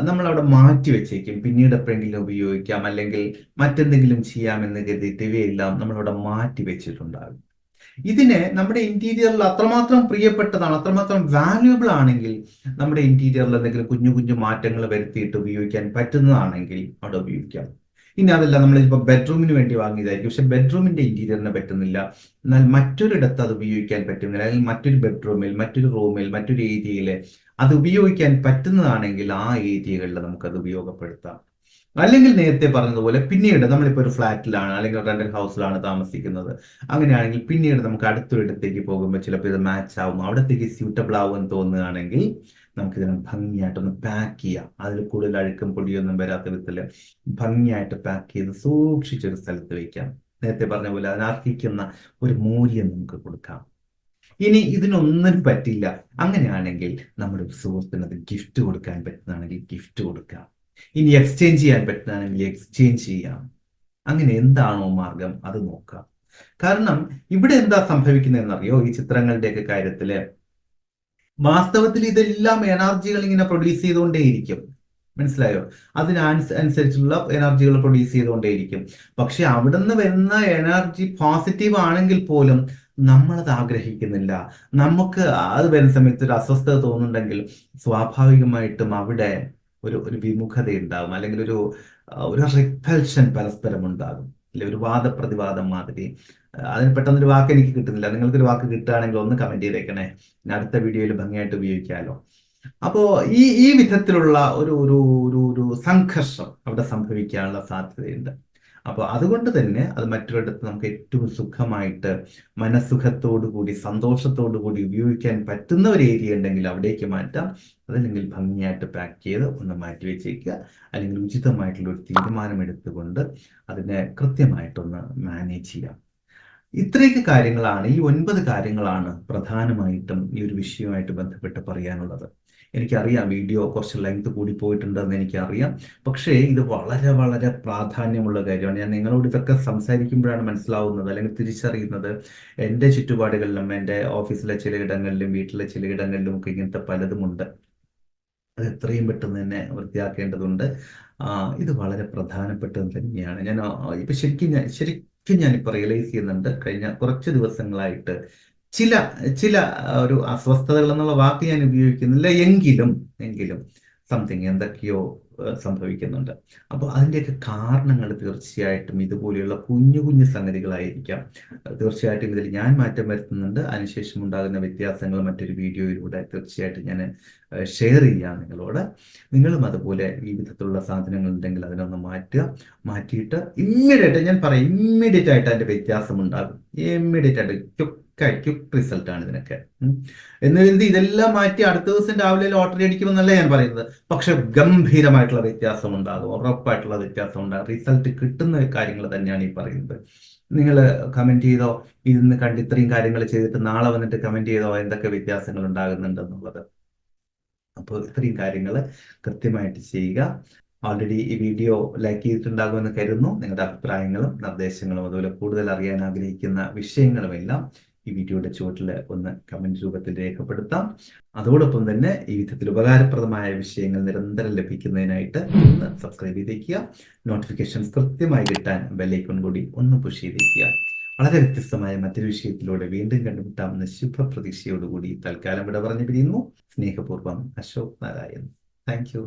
നമ്മൾ അവിടെ മാറ്റി വെച്ചേക്കും, പിന്നീട് എപ്പോഴെങ്കിലും ഉപയോഗിക്കാം, അല്ലെങ്കിൽ മറ്റെന്തെങ്കിലും ചെയ്യാമെന്ന് കരുതിയിട്ട് ഇവയെല്ലാം നമ്മളവിടെ മാറ്റി വെച്ചിട്ടുണ്ടാകും. ഇതിനെ നമ്മുടെ ഇന്റീരിയറിൽ അത്രമാത്രം പ്രിയപ്പെട്ടതാണ്, അത്രമാത്രം വാല്യുബിൾ ആണെങ്കിൽ നമ്മുടെ ഇന്റീരിയറിൽ എന്തെങ്കിലും കുഞ്ഞു കുഞ്ഞു മാറ്റങ്ങൾ വരുത്തിയിട്ട് ഉപയോഗിക്കാൻ പറ്റുന്നതാണെങ്കിൽ അവിടെ ഉപയോഗിക്കാം. ഇനി അതല്ല, നമ്മളിപ്പോൾ ബെഡ്റൂമിന് വേണ്ടി വാങ്ങിയതായിരിക്കും, പക്ഷെ ബെഡ്റൂമിന്റെ ഇന്റീരിയറിന് പറ്റുന്നില്ല, എന്നാൽ മറ്റൊരിടത്ത് അത് ഉപയോഗിക്കാൻ പറ്റുന്നില്ല, അല്ലെങ്കിൽ മറ്റൊരു ബെഡ്റൂമിൽ, മറ്റൊരു റൂമിൽ, മറ്റൊരു ഏരിയയിൽ അത് ഉപയോഗിക്കാൻ പറ്റുന്നതാണെങ്കിൽ ആ ഏരിയകളിൽ നമുക്കത് ഉപയോഗപ്പെടുത്താം. അല്ലെങ്കിൽ നേരത്തെ പറഞ്ഞതുപോലെ പിന്നീട് നമ്മളിപ്പോൾ ഒരു ഫ്ലാറ്റിലാണ് അല്ലെങ്കിൽ റെന്റൽ ഹൗസിലാണ് താമസിക്കുന്നത്, അങ്ങനെയാണെങ്കിൽ പിന്നീട് നമുക്ക് അടുത്തൊരിടത്തേക്ക് പോകുമ്പോൾ ചിലപ്പോൾ ഇത് മാച്ച് ആവും, അവിടത്തേക്ക് സ്യൂട്ടബിൾ ആവുമെന്ന് തോന്നുകയാണെങ്കിൽ നമുക്കിതിനെ ഭംഗിയായിട്ടൊന്ന് പാക്ക് ചെയ്യാം. അതിൽ കൂടുതൽ അഴുക്കും പൊടിയൊന്നും വരാത്ത വിധത്തിൽ ഭംഗിയായിട്ട് പാക്ക് ചെയ്ത് സൂക്ഷിച്ചൊരു സ്ഥലത്ത് വയ്ക്കാം. നേരത്തെ പറഞ്ഞ പോലെ അതിനർഹിക്കുന്ന ഒരു മൂല്യം നമുക്ക് കൊടുക്കാം. ഇനി ഇതിനൊന്നിനും പറ്റില്ല, അങ്ങനെയാണെങ്കിൽ നമ്മുടെ സുഹൃത്തിന് അത് ഗിഫ്റ്റ് കൊടുക്കാൻ പറ്റുന്നതാണെങ്കിൽ ഗിഫ്റ്റ് കൊടുക്കാം. ഇനി എക്സ്ചേഞ്ച് ചെയ്യാൻ പറ്റുന്നതാണെങ്കിൽ എക്സ്ചേഞ്ച് ചെയ്യാം. അങ്ങനെ എന്താണോ മാർഗം അത് നോക്കാം. കാരണം ഇവിടെ എന്താ സംഭവിക്കുന്നതെന്നറിയോ, ഈ ചിത്രങ്ങളുടെയൊക്കെ കാര്യത്തില് വാസ്തവത്തിൽ ഇതെല്ലാം എനർജികൾ ഇങ്ങനെ പ്രൊഡ്യൂസ് ചെയ്തുകൊണ്ടേയിരിക്കും. മനസ്സിലായോ? അതിനനുസരിച്ചുള്ള എനർജികൾ പ്രൊഡ്യൂസ് ചെയ്തുകൊണ്ടേയിരിക്കും. പക്ഷെ അവിടുന്ന് വരുന്ന എനർജി പോസിറ്റീവ് ആണെങ്കിൽ പോലും നമ്മളത് ആഗ്രഹിക്കുന്നില്ല. നമുക്ക് അത് വരുന്ന സമയത്ത് ഒരു അസ്വസ്ഥത തോന്നുന്നുണ്ടെങ്കിൽ സ്വാഭാവികമായിട്ടും അവിടെ ഒരു വിമുഖത ഉണ്ടാകും, അല്ലെങ്കിൽ ഒരു റിപ്പൽഷൻ പരസ്പരം ഉണ്ടാകും, അല്ലെ? ഒരു വാദപ്രതിവാദം മാതിരി. അതിന് പെട്ടെന്നൊരു വാക്ക് എനിക്ക് കിട്ടുന്നില്ല, നിങ്ങൾക്കൊരു വാക്ക് കിട്ടുകയാണെങ്കിൽ ഒന്ന് കമന്റ് ചെയ്തേക്കണേ, അടുത്ത വീഡിയോയിൽ ഭംഗിയായിട്ട് ഉപയോഗിക്കാമല്ലോ. അപ്പോ ഈ വിധത്തിലുള്ള ഒരു ഒരു ഒരു ഒരു സംഘർഷം അവിടെ സംഭവിക്കാനുള്ള സാധ്യതയുണ്ട്. അപ്പോൾ അതുകൊണ്ട് തന്നെ അത് മറ്റൊരിടത്ത് നമുക്ക് ഏറ്റവും സുഖമായിട്ട് മനസ്സുഖത്തോടു കൂടി സന്തോഷത്തോടു കൂടി ഉപയോഗിക്കാൻ പറ്റുന്ന ഒരു ഏരിയ ഉണ്ടെങ്കിൽ അവിടേക്ക് മാറ്റാം. അതല്ലെങ്കിൽ ഭംഗിയായിട്ട് പാക്ക് ചെയ്ത് ഒന്ന് മാറ്റി വെച്ചേക്കുക, അല്ലെങ്കിൽ ഉചിതമായിട്ടുള്ള ഒരു തീരുമാനം എടുത്തുകൊണ്ട് അതിനെ കൃത്യമായിട്ടൊന്ന് മാനേജ് ചെയ്യാം. ഇത്രയൊക്കെ കാര്യങ്ങളാണ്, ഈ 9 കാര്യങ്ങളാണ് പ്രധാനമായിട്ടും ഈ ഒരു വിഷയവുമായിട്ട് ബന്ധപ്പെട്ട് പറയാനുള്ളത്. എനിക്കറിയാം വീഡിയോ കുറച്ച് ലെങ്ത് കൂടി പോയിട്ടുണ്ടെന്ന് എനിക്കറിയാം, പക്ഷേ ഇത് വളരെ വളരെ പ്രാധാന്യമുള്ള കാര്യമാണ്. ഞാൻ നിങ്ങളോട് ഇതൊക്കെ സംസാരിക്കുമ്പോഴാണ് മനസ്സിലാവുന്നത്, അല്ലെങ്കിൽ തിരിച്ചറിയുന്നത്, എൻ്റെ ചുറ്റുപാടുകളിലും എൻ്റെ ഓഫീസിലെ ചിലയിടങ്ങളിലും വീട്ടിലെ ചിലയിടങ്ങളിലും ഒക്കെ ഇങ്ങനത്തെ പലതുമുണ്ട്. അത് എത്രയും പെട്ടെന്ന് തന്നെ വൃത്തിയാക്കേണ്ടതുണ്ട്. ഇത് വളരെ പ്രധാനപ്പെട്ടത് തന്നെയാണ്. ഞാൻ ഇപ്പൊ ശരിക്കും ഞാനിപ്പോൾ റിയലൈസ് ചെയ്യുന്നുണ്ട്, കഴിഞ്ഞ കുറച്ച് ദിവസങ്ങളായിട്ട് ചില ചില ഒരു അസ്വസ്ഥതകൾ എന്നുള്ള വാക്ക് ഞാൻ ഉപയോഗിക്കുന്നില്ല, എങ്കിലും സംതിങ് എന്തൊക്കെയോ സംഭവിക്കുന്നുണ്ട്. അപ്പോൾ അതിൻ്റെയൊക്കെ കാരണങ്ങൾ തീർച്ചയായിട്ടും ഇതുപോലെയുള്ള കുഞ്ഞു കുഞ്ഞു സംഗതികളായിരിക്കാം. തീർച്ചയായിട്ടും ഇതിൽ ഞാൻ മാറ്റം വരുത്തുന്നുണ്ട്. അതിനുശേഷം ഉണ്ടാകുന്ന വ്യത്യാസങ്ങൾ മറ്റൊരു വീഡിയോയിലൂടെ തീർച്ചയായിട്ടും ഞാൻ ഷെയർ ചെയ്യാം നിങ്ങളോട്. നിങ്ങളും അതുപോലെ ഈ വിധത്തിലുള്ള സാധനങ്ങൾ ഉണ്ടെങ്കിൽ അതിനൊന്ന് മാറ്റിയിട്ട് ഇമ്മീഡിയറ്റ്, ഞാൻ പറയാം, ഇമ്മീഡിയറ്റ് ആയിട്ട് അതിന്റെ വ്യത്യാസം ഉണ്ടാകും. ഇമ്മീഡിയറ്റ് ആയിട്ട് ക്വിക്ക് റിസൾട്ട് ആണ് ഇതിനൊക്കെ. എന്ന് കരുതി ഇതെല്ലാം മാറ്റി അടുത്ത ദിവസം രാവിലെ ലോട്ടറി അടിക്കുമെന്നല്ല ഞാൻ പറയുന്നത്, പക്ഷെ ഗംഭീരമായിട്ടുള്ള വ്യത്യാസം ഉണ്ടാകും, ഉറപ്പായിട്ടുള്ള വ്യത്യാസം ഉണ്ടാകും. റിസൾട്ട് കിട്ടുന്ന കാര്യങ്ങൾ തന്നെയാണ് ഈ പറയുന്നത്. നിങ്ങൾ കമന്റ് ചെയ്തോ, ഇന്ന് കണ്ട് ഇത്രയും കാര്യങ്ങൾ ചെയ്തിട്ട് നാളെ വന്നിട്ട് കമന്റ് ചെയ്തോ എന്തൊക്കെ വ്യത്യാസങ്ങൾ ഉണ്ടാകുന്നുണ്ടെന്നുള്ളത്. അപ്പോൾ ഇത്രയും കാര്യങ്ങൾ കൃത്യമായിട്ട് ചെയ്യുക. ഓൾറെഡി ഈ വീഡിയോ ലൈക്ക് ചെയ്തിട്ടുണ്ടാകുമെന്ന് കരുതുന്നു. നിങ്ങളുടെ അഭിപ്രായങ്ങളും നിർദ്ദേശങ്ങളും അതുപോലെ കൂടുതൽ അറിയാൻ ആഗ്രഹിക്കുന്ന വിഷയങ്ങളുമെല്ലാം ഈ വീഡിയോയുടെ ചുവട്ടിൽ ഒന്ന് കമന്റ് രൂപത്തിൽ രേഖപ്പെടുത്താം. അതോടൊപ്പം തന്നെ ഈ വിധത്തിൽ ഉപകാരപ്രദമായ വിഷയങ്ങൾ നിരന്തരം ലഭിക്കുന്നതിനായിട്ട് ഒന്ന് സബ്സ്ക്രൈബ് ചെയ്തേക്കുക. നോട്ടിഫിക്കേഷൻസ് കൃത്യമായി കിട്ടാൻ ബെല്ലൈക്കൺ കൂടി ഒന്ന് പുഷ് ചെയ്തേക്കുക. വളരെ വ്യത്യസ്തമായ മറ്റൊരു വിഷയത്തിലൂടെ വീണ്ടും കണ്ടുമുട്ടാമെന്ന ശുഭപ്രതീക്ഷയോടുകൂടി തൽക്കാലം ഇവിടെ പറഞ്ഞു പിരിയുന്നു. സ്നേഹപൂർവ്വം, അശോക് നാരായൺ. Thank you.